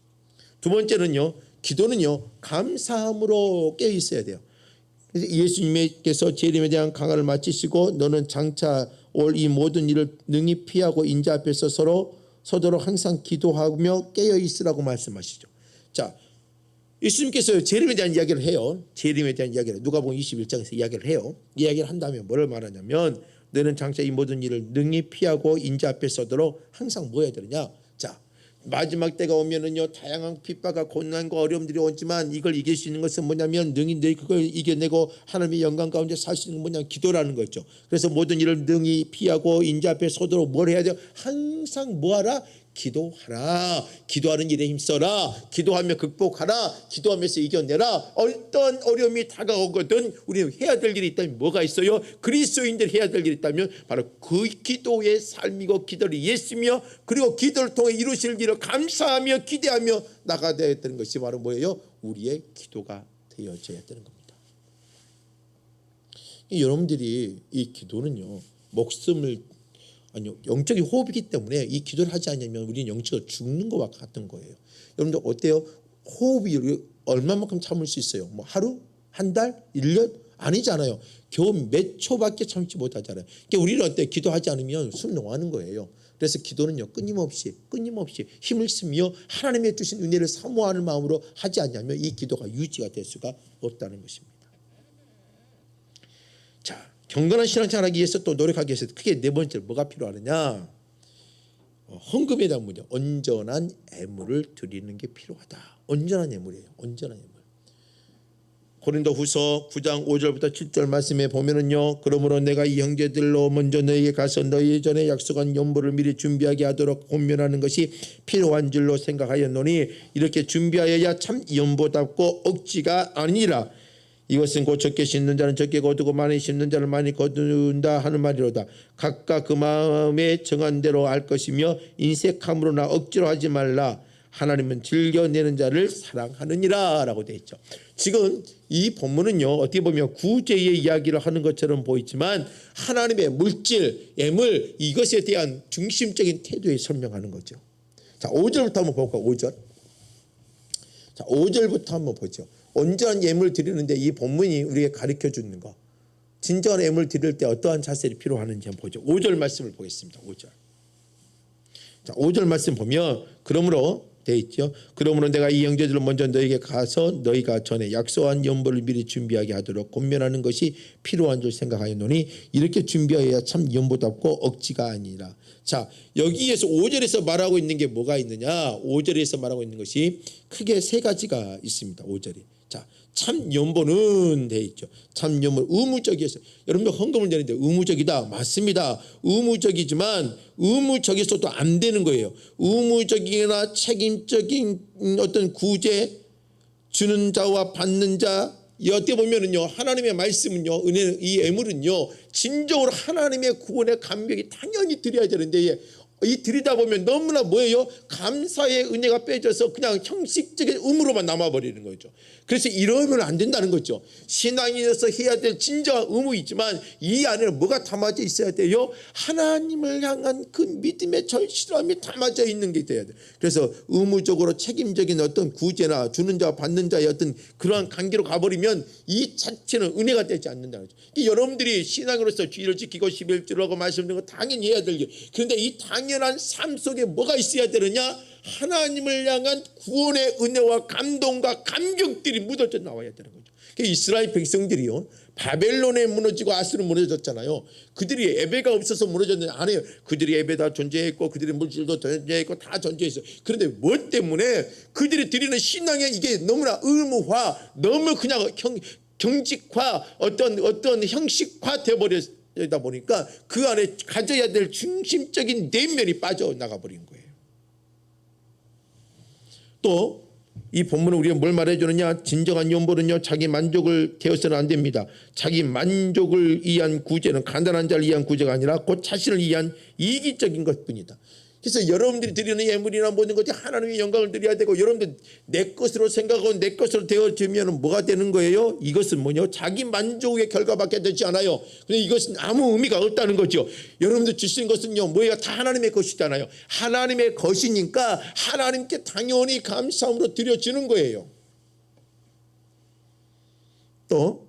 두 번째는요. 기도는요. 감사함으로 깨어 있어야 돼요. 그래서 예수님께서 재림에 대한 강화를 마치시고 너는 장차 올 이 모든 일을 능히 피하고 인자 앞에서 서도록 항상 기도하며 깨어 있으라고 말씀하시죠. 자, 예수님께서 재림에 대한 이야기를 해요. 재림에 대한 이야기를 누가복음 21장에서 이야기를 해요. 이야기를 한다면 뭐를 말하냐면 너는 장차 이 모든 일을 능히 피하고 인자 앞에 서도록 항상 뭐 해야 되느냐. 자, 마지막 때가 오면은요 다양한 핍박과 고난과 어려움들이 오지만 이걸 이길 수 있는 것은 뭐냐면 능히 너희 그걸 이겨내고 하나님의 영광 가운데 살 수 있는 건 뭐냐 기도라는 거죠. 그래서 모든 일을 능히 피하고 인자 앞에 서도록 뭘 해야 돼요? 항상 뭐하라? 기도하라. 기도하는 일에 힘써라. 기도하며 극복하라. 기도하면서 이겨내라. 어떤 어려움이 다가오거든 우리는 해야 될 일이 있다면 뭐가 있어요? 그리스도인들이 해야 될 일이 있다면 바로 그 기도의 삶이고 기도를 예수며 그리고 기도를 통해 이루실 일을 감사하며 기대하며 나가야 되는 것이 바로 뭐예요? 우리의 기도가 되어져야 되는 겁니다. 여러분들이 이 기도는요 목숨을 아니요 영적인 호흡이기 때문에 이 기도를 하지 않으면 우리는 영적으로 죽는 것과 같은 거예요. 여러분들 어때요? 호흡이 얼마만큼 참을 수 있어요? 뭐 하루? 한 달? 1년? 아니잖아요. 겨우 몇 초밖에 참지 못하잖아요. 그러니까 우리는 어때? 기도하지 않으면 숨 넘어가는 거예요. 그래서 기도는요 끊임없이 힘을 쓰며 하나님의 주신 은혜를 사모하는 마음으로 하지 않냐면 이 기도가 유지가 될 수가 없다는 것입니다. 자, 경건한 신앙생활하기 위해서 또 노력하기 위해서 크게 네 번째로 뭐가 필요하느냐? 헌금에 대한 문제, 온전한 애물을 드리는 게 필요하다. 온전한 애물이에요. 온전한 애물. 고린도후서 9장 5절부터 7절 말씀에 보면은요. 그러므로 내가 이 형제들로 먼저 너희에게 가서 너희 전에 약속한 연보를 미리 준비하게 하도록 권면하는 것이 필요한 줄로 생각하였노니 이렇게 준비하여야 참 연보답고 억지가 아니라 이것은 곧 적게 심는 자는 적게 거두고 많이 심는 자는 많이 거둔다 하는 말이로다. 각각 그 마음에 정한 대로 알 것이며 인색함으로나 억지로 하지 말라. 하나님은 즐겨내는 자를 사랑하느니라 라고 되어 있죠. 지금 이 본문은요 어떻게 보면 구제의 이야기를 하는 것처럼 보이지만 하나님의 물질, 예물 이것에 대한 중심적인 태도에 설명하는 거죠. 자 5절부터 한번 볼까요? 5절. 자 5절부터 한번 보죠. 온전한 예물 드리는데 이 본문이 우리에게 가르쳐 주는 거. 진정한 예물 드릴 때 어떠한 자세를 필요하는지 한번 보죠. 5절 말씀을 보겠습니다. 5절. 자, 5절 말씀 보면 그러므로 돼 있죠. 그러므로 내가 이 형제들을 먼저 너에게 가서 너희가 전에 약속한 연보를 미리 준비하게 하도록 권면하는 것이 필요한 줄 생각하였노니 이렇게 준비하여야 참 연보답고 억지가 아니라. 자, 여기에서 5절에서 말하고 있는 게 뭐가 있느냐? 5절에서 말하고 있는 것이 크게 세 가지가 있습니다. 5절이. 자, 참 연보는 돼 있죠. 참 연보는 의무적이어서 여러분들 헌금을 내는데 의무적이다. 맞습니다. 의무적이지만 의무적이어서도 안 되는 거예요. 의무적이거나 책임적인 어떤 구제 주는 자와 받는 자 어떻게 보면은요 하나님의 말씀은요 은혜 이 애물은요 진정으로 하나님의 구원의 감격이 당연히 드려야 되는데 이 드리다 보면 너무나 뭐예요? 감사의 은혜가 빼져서 그냥 형식적인 의무로만 남아버리는 거죠. 그래서 이러면 안 된다는 거죠. 신앙인으로서 해야 될 진정한 의무이지만 이 안에는 뭐가 담아져 있어야 돼요? 하나님을 향한 그 믿음의 절실함이 담아져 있는 게 돼야 돼요. 그래서 의무적으로 책임적인 어떤 구제나 주는 자와 받는 자의 어떤 그러한 관계로 가버리면 이 자체는 은혜가 되지 않는다는 거죠. 여러분들이 신앙으로서 주의를 지키고 11조를 하고 말씀드린 거 당연히 해야 될 일. 그런데 이 당연한 삶 속에 뭐가 있어야 되느냐? 하나님을 향한 구원의 은혜와 감동과 감격들이 묻어져 나와야 되는 거죠. 이스라엘 백성들이요 바벨론에 무너지고 아수르 무너졌잖아요. 그들이 예배가 없어서 무너졌는데 아니에요. 그들이 예배 다 존재했고 그들의 물질도 존재했고 다 존재했어요. 그런데 뭐 때문에 그들이 드리는 신앙의 이게 너무나 의무화 너무 그냥 경직화 어떤 형식화 돼버렸어요. 하다 보니까 그 안에 가져야 될 중심적인 내면이 빠져나가 버린 거예요. 또 이 본문은 우리가 뭘 말해주느냐, 진정한 연보는요 자기 만족을 대해서는 안 됩니다. 자기 만족을 위한 구제는 간단한 자를 위한 구제가 아니라 곧 자신을 위한 이기적인 것뿐이다. 그래서 여러분들이 드리는 예물이나 모든 것이 하나님의 영광을 드려야 되고, 여러분들 내 것으로 생각하고 내 것으로 되어지면 뭐가 되는 거예요? 이것은 뭐냐? 자기 만족의 결과밖에 되지 않아요. 근데 이것은 아무 의미가 없다는 거죠. 여러분들 주신 것은요 뭐예요? 다 하나님의 것이잖아요. 하나님의 것이니까 하나님께 당연히 감사함으로 드려지는 거예요. 또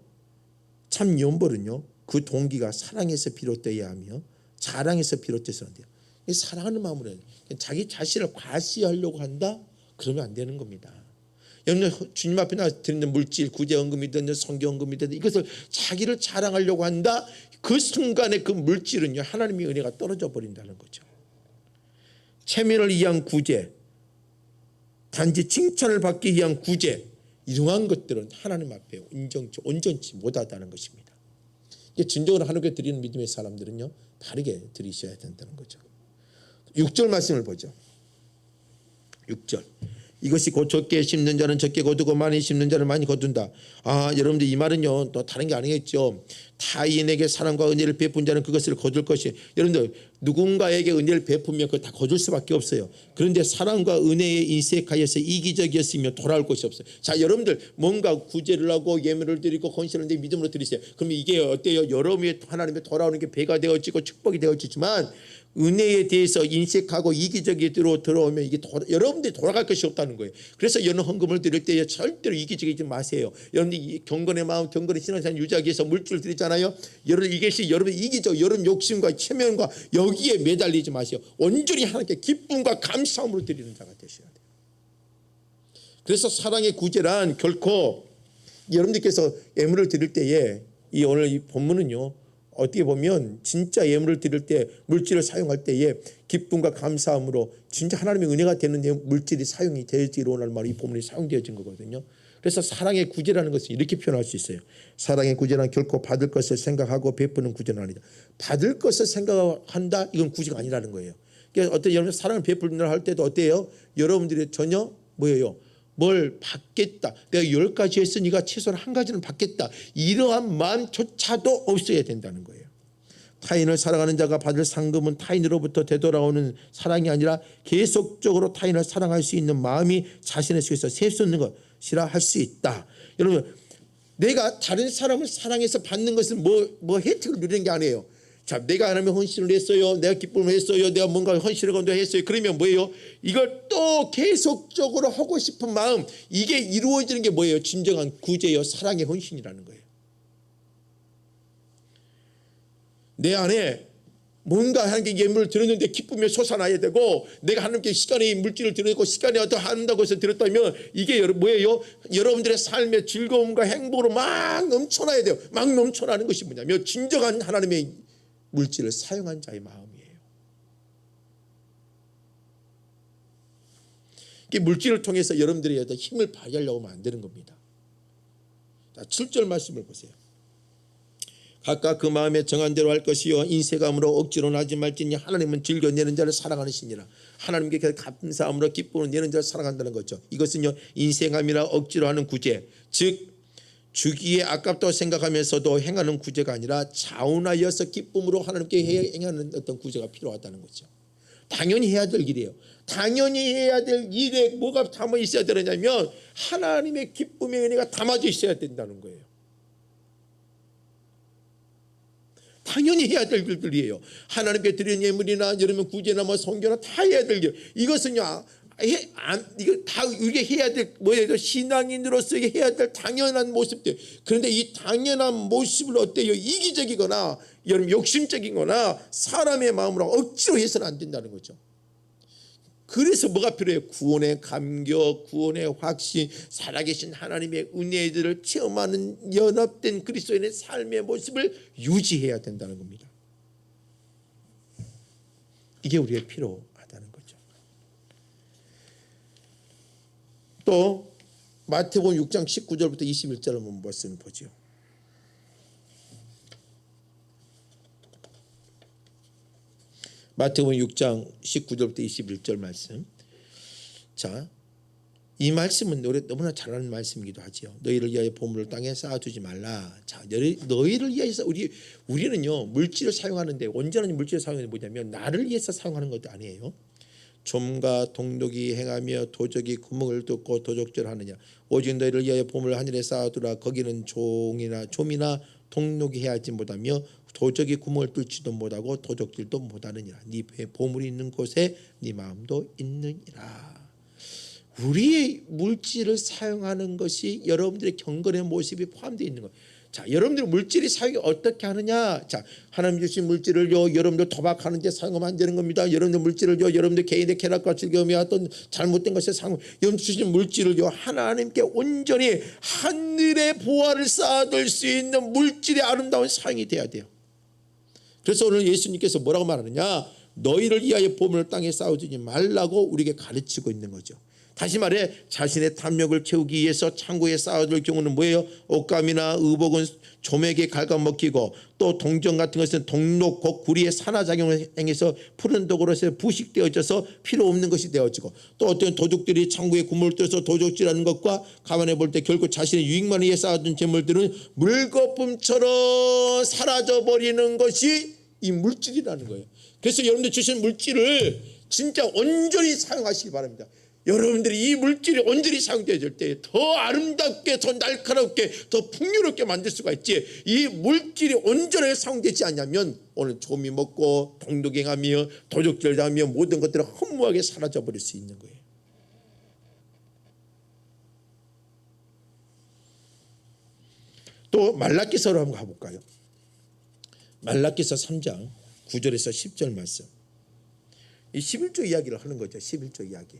참 연벌은요 그 동기가 사랑에서 비롯되어야 하며 자랑에서 비롯돼서는 안 돼요. 사랑하는 마음으로 해요. 자기 자신을 과시하려고 한다? 그러면 안 되는 겁니다. 여러분 주님 앞에 나와서 드리는 물질, 구제헌금이든 성경헌금이든 이것을 자기를 자랑하려고 한다? 그 순간에 그 물질은요 하나님의 은혜가 떨어져 버린다는 거죠. 체면을 위한 구제, 단지 칭찬을 받기 위한 구제, 이러한 것들은 하나님 앞에 온전치 못하다는 것입니다. 진정으로 하나님께 드리는 믿음의 사람들은요 바르게 드리셔야 된다는 거죠. 6절 말씀을 보죠. 6절. 이것이 곧 적게 심는 자는 적게 거두고 많이 심는 자는 많이 거둔다. 여러분들 이 말은요 또 다른 게 아니겠죠. 타인에게 사랑과 은혜를 베푼 자는 그것을 거둘 것이. 여러분들 누군가에게 은혜를 베푸면 그걸 다 거둘 수밖에 없어요. 그런데 사랑과 은혜에 인색하여서 이기적이었으면 돌아올 것이 없어요. 자, 여러분들 뭔가 구제를 하고 예물을 드리고 헌신을 내 믿음으로 드리세요. 그러면 이게 어때요? 여러분의 하나님의 돌아오는 게 배가 되어지고 축복이 되어지지만 은혜에 대해서 인색하고 이기적으로 들어오면 이게 여러분들이 돌아갈 것이 없다는 거예요. 그래서 여러 헌금을 드릴 때 절대로 이기적이지 마세요. 여러분들이 경건의 마음, 경건의 신앙생활 유지하기 위해서 물질 드리잖아요. 여러분 이것이 여러분 이기적, 여러분 욕심과 체면과 여기에 매달리지 마세요. 온전히 하나님께 기쁨과 감사함으로 드리는 자가 되셔야 돼요. 그래서 사랑의 구제란 결코 여러분들께서 예물을 드릴 때에 이 오늘 이 본문은요. 어떻게 보면 진짜 예물을 드릴 때 물질을 사용할 때에 기쁨과 감사함으로 진짜 하나님의 은혜가 되는 물질이 사용이 되어지기로 원하는 말이 이 본문에 사용되어진 거거든요. 그래서 사랑의 구제라는 것을 이렇게 표현할 수 있어요. 사랑의 구제는 결코 받을 것을 생각하고 베푸는 구제는 아니다. 받을 것을 생각한다? 이건 구제가 아니라는 거예요. 그러니까 어떤 여러분 사랑을 베풀려 할 때도 어때요? 여러분들이 전혀 뭐예요? 뭘 받겠다. 내가 10가지 했으니까 최소한 한 가지는 받겠다. 이러한 마음조차도 없어야 된다는 거예요. 타인을 사랑하는 자가 받을 상금은 타인으로부터 되돌아오는 사랑이 아니라 계속적으로 타인을 사랑할 수 있는 마음이 자신의 속에서 셀 수 있는 것이라 할 수 있다. 여러분 내가 다른 사람을 사랑해서 받는 것은 뭐 혜택을 누리는 게 아니에요. 자, 내가 하나님의 헌신을 했어요. 내가 기쁨을 했어요. 내가 뭔가 헌신을 건도했어요. 그러면 뭐예요? 이걸 또 계속적으로 하고 싶은 마음, 이게 이루어지는 게 뭐예요? 진정한 구제요, 사랑의 헌신이라는 거예요. 내 안에 뭔가 하나님께 예물을 드렸는데 기쁨이 솟아나야 되고, 내가 하나님께 시간에 물질을 드리고 시간에 어떻게 한다고 해서 드렸다면 이게 뭐예요? 여러분들의 삶의 즐거움과 행복으로 막 넘쳐나야 돼요. 막 넘쳐나는 것이 뭐냐면 진정한 하나님의 물질을 사용한 자의 마음이에요. 물질을 통해서 여러분들이 힘을 발휘하려고 하면 안 되는 겁니다. 자, 7절 말씀을 보세요. 각각 그 마음에 정한 대로 할 것이요 인색함으로 억지로 나지 말지니 하나님은 즐겨내는 자를 사랑하시니라. 하나님께 감사함으로 기쁨으로 내는 자를 사랑한다는 거죠. 이것은요 인색함이나 억지로 하는 구제, 즉 주기에 아깝다고 생각하면서도 행하는 구제가 아니라 자원하여서 기쁨으로 하나님께 행하는 어떤 구제가 필요하다는 거죠. 당연히 해야 될 일이에요. 당연히 해야 될 일에 뭐가 담아 있어야 되느냐면 하나님의 기쁨의 은혜가 담아져 있어야 된다는 거예요. 당연히 해야 될 일들이에요. 하나님께 드리는 예물이나 여러분 구제나 성교나 다 해야 될 일. 이것은요 이거 다 우리가 해야 될 뭐예요? 신앙인으로서 해야 될 당연한 모습들. 그런데 이 당연한 모습을 어때요? 이기적이거나 여러분 욕심적이거나 사람의 마음으로 억지로 해서는 안 된다는 거죠. 그래서 뭐가 필요해요? 구원의 감격, 구원의 확신, 살아계신 하나님의 은혜들을 체험하는 연합된 그리스도인의 삶의 모습을 유지해야 된다는 겁니다. 이게 우리의 필요하다는 거죠. 또 마태복음 6장 19절부터 21절을 한번 말씀을 보죠. 마태복음 6장 19절부터 21절 말씀. 자, 이 말씀은 너무나 잘 아는 말씀이기도 하지요. 너희를 위하여 보물을 땅에 쌓아두지 말라. 자, 너희를 위해서 우리는요 물질을 사용하는데, 온전한 물질을 사용하는 게 뭐냐면 나를 위해서 사용하는 것도 아니에요. 좀과 동독이 행하며 도적이 구멍을 뚫고 도적질하느냐. 오직 너희를 위하여 보물을 하늘에 쌓아두라. 거기는 좀이나 동독이 해하지 못하며 도적이 구멍을 뚫지도 못하고 도적질도 못하느니라. 네 보물이 있는 곳에 네 마음도 있느니라. 우리의 물질을 사용하는 것이 여러분들의 경건의 모습이 포함되어 있는 거예요. 자, 여러분들 물질이 사용이 어떻게 하느냐? 자, 하나님 주신 물질을요 여러분들 도박하는 데 사용하면 안 되는 겁니다. 여러분들 물질을요 여러분들 개인의 쾌락과 즐거움이 어떤 잘못된 것에 사용, 여러분 주신 물질을요 하나님께 온전히 하늘의 보화를 쌓아둘 수 있는 물질의 아름다운 사용이 돼야 돼요. 그래서 오늘 예수님께서 뭐라고 말하느냐? 너희를 위하여 보물을 땅에 쌓아두지 말라고 우리에게 가르치고 있는 거죠. 다시 말해 자신의 탐욕을 채우기 위해서 창고에 쌓아둘 경우는 뭐예요? 옷감이나 의복은 좀에게 갉아먹히고, 또 동전 같은 것은 동록 곧 구리의 산화작용을 행해서 푸른 독으로서 부식되어져서 필요 없는 것이 되어지고, 또 어떤 도둑들이 창고에 구멍을 뚫어서 도적질하는 것과 감안해 볼 때 결국 자신의 유익만을 위해 쌓아둔 재물들은 물거품처럼 사라져버리는 것이 이 물질이라는 거예요. 그래서 여러분들 주신 물질을 진짜 온전히 사용하시기 바랍니다. 여러분들이 이 물질이 온전히 사용되어질 때 더 아름답게, 더 날카롭게, 더 풍요롭게 만들 수가 있지. 이 물질이 온전하게 사용되지 않냐면 오늘 조미 먹고 동독행하며 도적질하며 모든 것들이 허무하게 사라져버릴 수 있는 거예요. 또 말라기서로 한번 가볼까요? 말라기서 3장 9절에서 10절 말씀. 이 11조 이야기를 하는 거죠. 11조 이야기.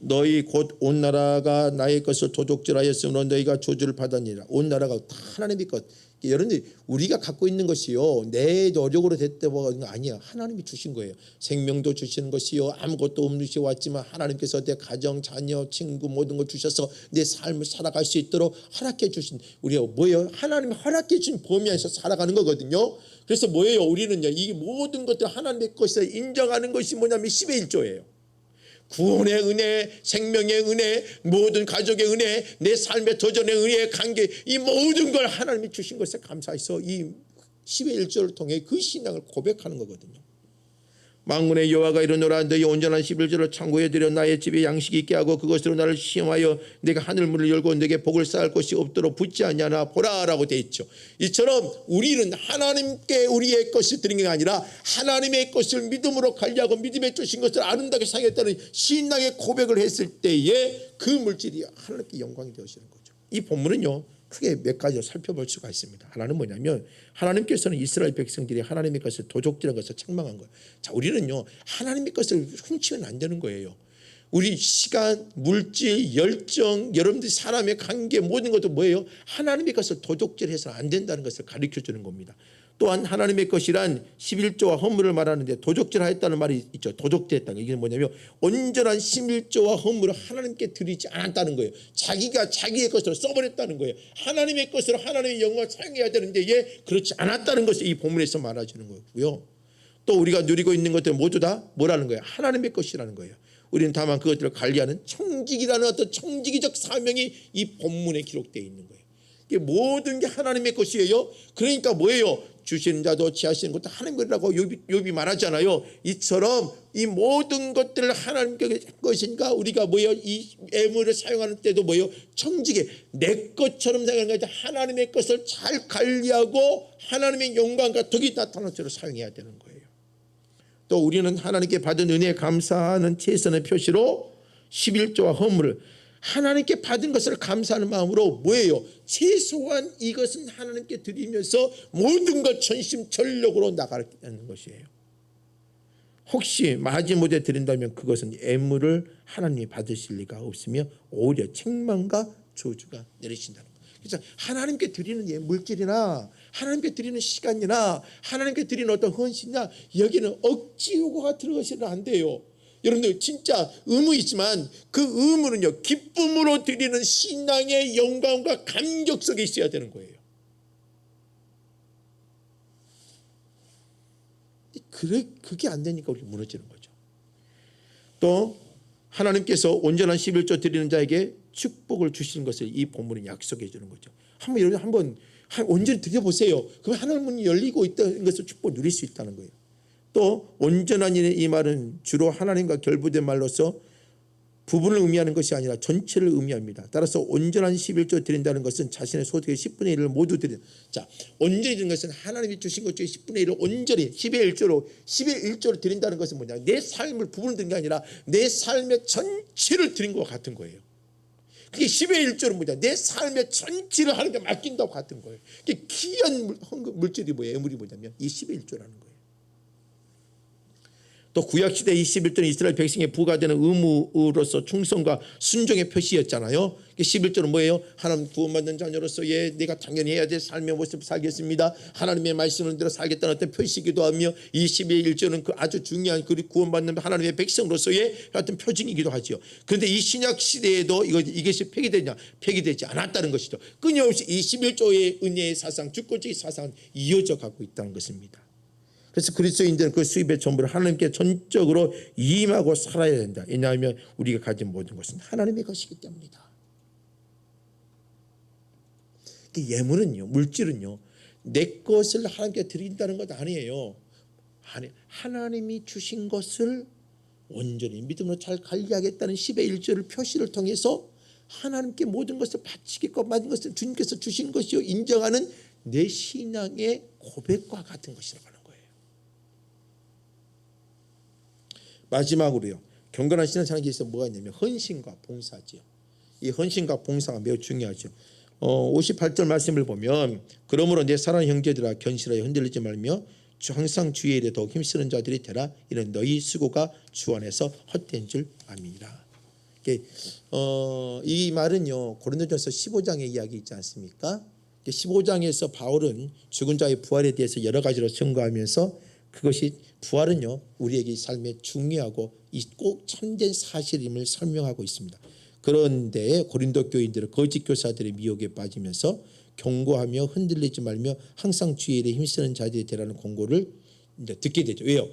너희 곧 온 나라가 나의 것을 도둑질하였으므로 너희가 저주를 받았느니라. 온 나라가 다 하나님의 것. 여러분들 우리가 갖고 있는 것이요 내 노력으로 됐다는 거 아니야. 하나님이 주신 거예요. 생명도 주시는 것이요 아무것도 없는 것이 왔지만 하나님께서 내 가정, 자녀, 친구 모든 걸 주셔서 내 삶을 살아갈 수 있도록 허락해 주신, 우리가 뭐예요? 하나님이 허락해 주신 범위 안에서 살아가는 거거든요. 그래서 뭐예요? 우리는요 이 모든 것들 하나님의 것을 인정하는 것이 뭐냐면 10의 1조예요. 구원의 은혜, 생명의 은혜, 모든 가족의 은혜, 내 삶의 도전의 은혜, 관계, 이 모든 걸 하나님이 주신 것에 감사해서 이 10의 1조를 통해 그 신앙을 고백하는 거거든요. 만군의 여호와가 이르노라. 너희 온전한 11조를 창고에 들여 나의 집에 양식이 있게 하고 그것으로 나를 시험하여 내가 하늘문을 열고 내게 복을 쌓을 것이 없도록 붙지 않냐나 보라라고 되어 있죠. 이처럼 우리는 하나님께 우리의 것을 드린 게 아니라 하나님의 것을 믿음으로 관리하고 믿음에 주신 것을 아름답게 사용했다는 신앙의 고백을 했을 때에 그 물질이 하나님께 영광이 되어지는 거죠. 이 본문은요 크게 몇 가지로 살펴볼 수가 있습니다. 하나는 뭐냐면 하나님께서는 이스라엘 백성들이 하나님의 것을 도적질한 것을 책망한 거예요. 자, 우리는요 하나님의 것을 훔치면 안 되는 거예요. 우리 시간, 물질, 열정, 여러분들 사람의 관계 모든 것도 뭐예요? 하나님의 것을 도적질해서 안 된다는 것을 가르쳐 주는 겁니다. 또한 하나님의 것이란 11조와 허물을 말하는데 도적질하였다는 말이 있죠. 도적질했다는 이게 뭐냐면 온전한 11조와 허물을 하나님께 드리지 않았다는 거예요. 자기가 자기의 것으로 써버렸다는 거예요. 하나님의 것으로 하나님의 영광을 사용해야 되는데 예, 그렇지 않았다는 것이 이 본문에서 말해주는 거고요. 또 우리가 누리고 있는 것들 모두 다 뭐라는 거예요? 하나님의 것이라는 거예요. 우리는 다만 그것들을 관리하는 청지기라는 어떤 청지기적 사명이 이 본문에 기록되어 있는 거예요. 이게 모든 게 하나님의 것이에요. 그러니까 뭐예요? 주시는 자도 취하시는 것도 하나님이라고 욥이 말하잖아요. 이처럼 이 모든 것들을 하나님께 것인가 우리가 뭐예요? 이 애물을 사용하는 때도 뭐예요? 청지기 내 것처럼 생각하는 거죠. 하나님의 것을 잘 관리하고 하나님의 영광과 덕이 나타나는 대로 사용해야 되는 거예요. 또 우리는 하나님께 받은 은혜에 감사하는 최선의 표시로 11조와 허물을 하나님께 받은 것을 감사하는 마음으로 뭐예요? 최소한 이것은 하나님께 드리면서 모든 것 전심전력으로 나가는 것이에요. 혹시 마지못해 드린다면 그것은 애물을 하나님이 받으실 리가 없으며 오히려 책망과 저주가 내리신다는 거예요. 그래서 하나님께 드리는 물질이나 하나님께 드리는 시간이나 하나님께 드리는 어떤 헌신이나 여기는 억지 요구가 들어가시면 안 돼요. 여러분들 진짜 의무 있지만 그 의무는요 기쁨으로 드리는 신앙의 영광과 감격 속에 있어야 되는 거예요. 그게 안 되니까 우리 무너지는 거죠. 또 하나님께서 온전한 11조 드리는 자에게 축복을 주시는 것을 이 본문이 약속해 주는 거죠. 한번 온전히 드려보세요. 그럼 하나님 문이 열리고 있다는 것을 축복을 누릴 수 있다는 거예요. 또 온전한 이 말은 주로 하나님과 결부된 말로서 부분을 의미하는 것이 아니라 전체를 의미합니다. 따라서 온전한 11조 드린다는 것은 자신의 소득의 10분의 1을 모두 드리는. 자, 온전히 드리는 것은 하나님이 주신 것 중에 10분의 1을 온전히 10의 1조로 드린다는 것은 뭐냐? 내 삶을 부분을 드린 게 아니라 내 삶의 전체를 드린 것과 같은 거예요. 그게 10의 1조는 뭐냐? 내 삶의 전체를 하나님께 맡긴다고 같은 거예요. 그게 귀한 물질이 뭐예요? 예물이 뭐냐면 이 10의 1조라는 거예요. 또 구약시대 21조는 이스라엘 백성의 부과되는 의무로서 충성과 순종의 표시였잖아요. 11조는 뭐예요? 하나님 구원받는 자녀로서 내가 당연히 해야 될 삶의 모습 살겠습니다. 하나님의 말씀을 대로 살겠다는 어떤 표시이기도 하며 이 11조는 그 아주 중요한 그 구원받는 하나님의 백성으로서의 어떤 표징이기도 하죠. 그런데 이 신약 시대에도 이것이 폐기되지 않았다는 것이죠. 끊임없이 이 11조의 은혜의 사상, 주권적인 사상은 이어져 가고 있다는 것입니다. 그래서 그리스도인들은 그 수입의 전부를 하나님께 전적으로 임하고 살아야 된다. 왜냐하면 우리가 가진 모든 것은 하나님의 것이기 때문이다. 예물은요, 물질은요, 내 것을 하나님께 드린다는 것 아니에요. 하나님이 주신 것을 온전히 믿음으로 잘 관리하겠다는 10의 1조를 표시를 통해서 하나님께 모든 것을 바치겠고 모든 것을 주님께서 주신 것이요 인정하는 내 신앙의 고백과 같은 것이라고 하는 거예요. 마지막으로요, 경건한 신앙생활에 있어서 뭐가 있냐면 헌신과 봉사지요. 이 헌신과 봉사가 매우 중요하죠. 58절 말씀을 보면 그러므로 내 사랑하는 형제들아 견실하여 흔들리지 말며 항상 주의 일에 더욱 힘쓰는 자들이 되라. 이는 너희 수고가 주 안에서 헛된 줄 압니다. 이 말은요 고린도전서 15장의 이야기 있지 않습니까? 15장에서 바울은 죽은 자의 부활에 대해서 여러 가지로 증거하면서 그것이 부활은요 우리에게 삶에 중요하고 꼭 참된 사실임을 설명하고 있습니다. 그런데 고린도 교인들은 거짓 교사들의 미혹에 빠지면서 경고하며 흔들리지 말며 항상 주의 일에 힘쓰는 자들이 되라는 공고를 이제 듣게 되죠. 왜요?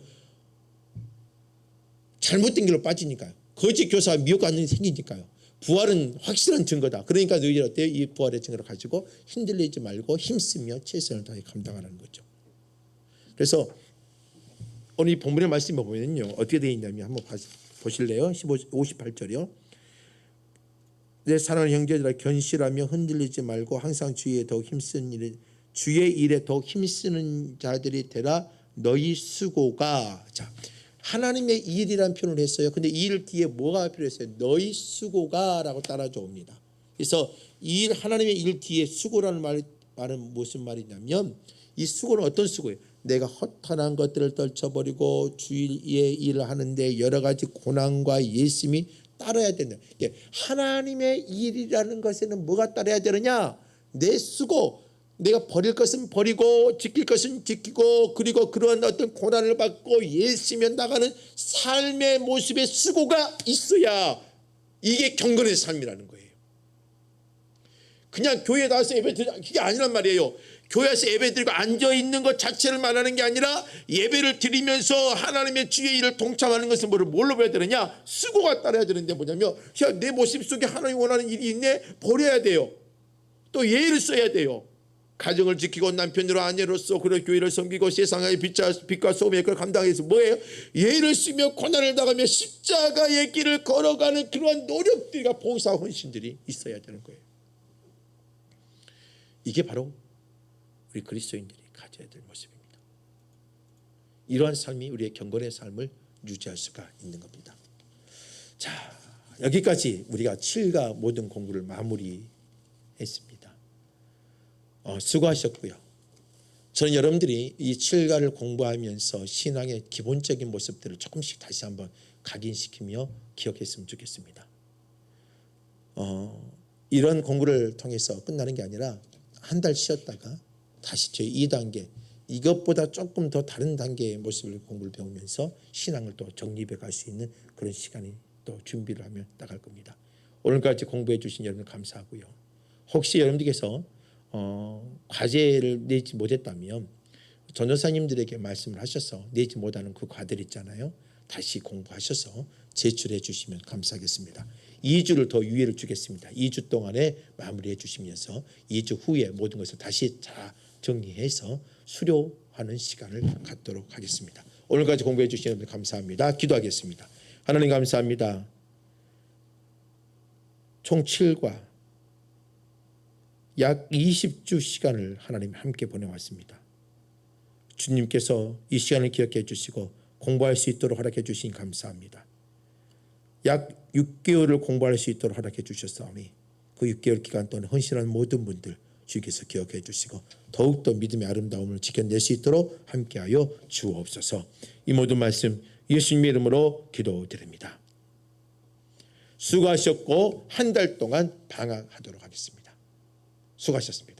잘못된 길로 빠지니까요. 거짓 교사와 미혹 관념이 생기니까요. 부활은 확실한 증거다. 그러니까 너희들 어때요? 이 부활의 증거를 가지고 흔들리지 말고 힘쓰며 최선을 다해 감당하라는 거죠. 그래서 오늘 이 본문의 말씀을 보면요 어떻게 되어 있냐면 한번 보실래요? 58절이요. 내 사랑하는 형제들아 견실하며 흔들리지 말고 항상 주의 일에 더욱 힘쓰는 자들이 되라. 너희 수고가, 자 하나님의 일이라는 표현을 했어요. 근데 이 일 뒤에 뭐가 필요했어요? 너희 수고가라고 따라줘 옵니다. 그래서 이 하나님의 일 뒤에 수고라는 말은 무슨 말이냐면 이 수고는 어떤 수고예요? 내가 허탄한 것들을 떨쳐버리고 주의 일을 하는데 여러 가지 고난과 예심이 따라야 된다. 하나님의 일이라는 것에는 뭐가 따라야 되느냐? 내 수고, 내가 버릴 것은 버리고 지킬 것은 지키고 그리고 그러한 어떤 고난을 받고 예수며 나가는 삶의 모습의 수고가 있어야 이게 경건의 삶이라는 거예요. 그냥 교회에 나와서 예배드리는 그게 아니란 말이에요. 교회에서 예배드리고 앉아있는 것 자체를 말하는 게 아니라 예배를 드리면서 하나님의 주의 일을 동참하는 것은 뭘로 봐야 되느냐? 수고가 따라야 되는데 뭐냐면 내 모습 속에 하나님이 원하는 일이 있네? 버려야 돼요. 또 예의를 써야 돼요. 가정을 지키고 남편으로 아내로서 그런 교회를 섬기고 세상의 빛과 소금의 그걸 감당해서 뭐예요? 예의를 쓰며 고난을 당하며 십자가의 길을 걸어가는 그러한 노력들과 봉사 헌신들이 있어야 되는 거예요. 이게 바로 우리 그리스도인들이 가져야 될 모습입니다. 이러한 삶이 우리의 경건의 삶을 유지할 수가 있는 겁니다. 자, 여기까지 우리가 7가 모든 공부를 마무리했습니다. 수고하셨고요. 저는 여러분들이 이 7가를 공부하면서 신앙의 기본적인 모습들을 조금씩 다시 한번 각인시키며 기억했으면 좋겠습니다. 이런 공부를 통해서 끝나는 게 아니라 한 달 쉬었다가 다시 저희 2단계 이것보다 조금 더 다른 단계의 모습을 공부를 배우면서 신앙을 또 정립해 갈 수 있는 그런 시간이 또 준비를 하며 나갈 겁니다. 오늘까지 공부해 주신 여러분 감사하고요. 혹시 여러분들께서 과제를 내지 못했다면 전도사님들에게 말씀을 하셔서 내지 못하는 그 과들 있잖아요. 다시 공부하셔서 제출해 주시면 감사하겠습니다. 2주를 더 유예를 주겠습니다. 2주 동안에 마무리해 주시면서 2주 후에 모든 것을 다시 다 정리해서 수료하는 시간을 갖도록 하겠습니다. 오늘까지 공부해 주신 여러분 감사합니다. 기도하겠습니다. 하나님 감사합니다. 총 7과 약 20주 시간을 하나님 함께 보내왔습니다. 주님께서 이 시간을 기억해 주시고 공부할 수 있도록 허락해 주시니 감사합니다. 약 6개월을 공부할 수 있도록 허락해 주셨사오니 그 6개월 기간 동안 헌신한 모든 분들 주께서 기억해 주시고 더욱더 믿음의 아름다움을 지켜낼 수 있도록 함께하여 주옵소서. 이 모든 말씀 예수님의 이름으로 기도드립니다. 수고하셨고 한 달 동안 방학하도록 하겠습니다. 수고하셨습니다.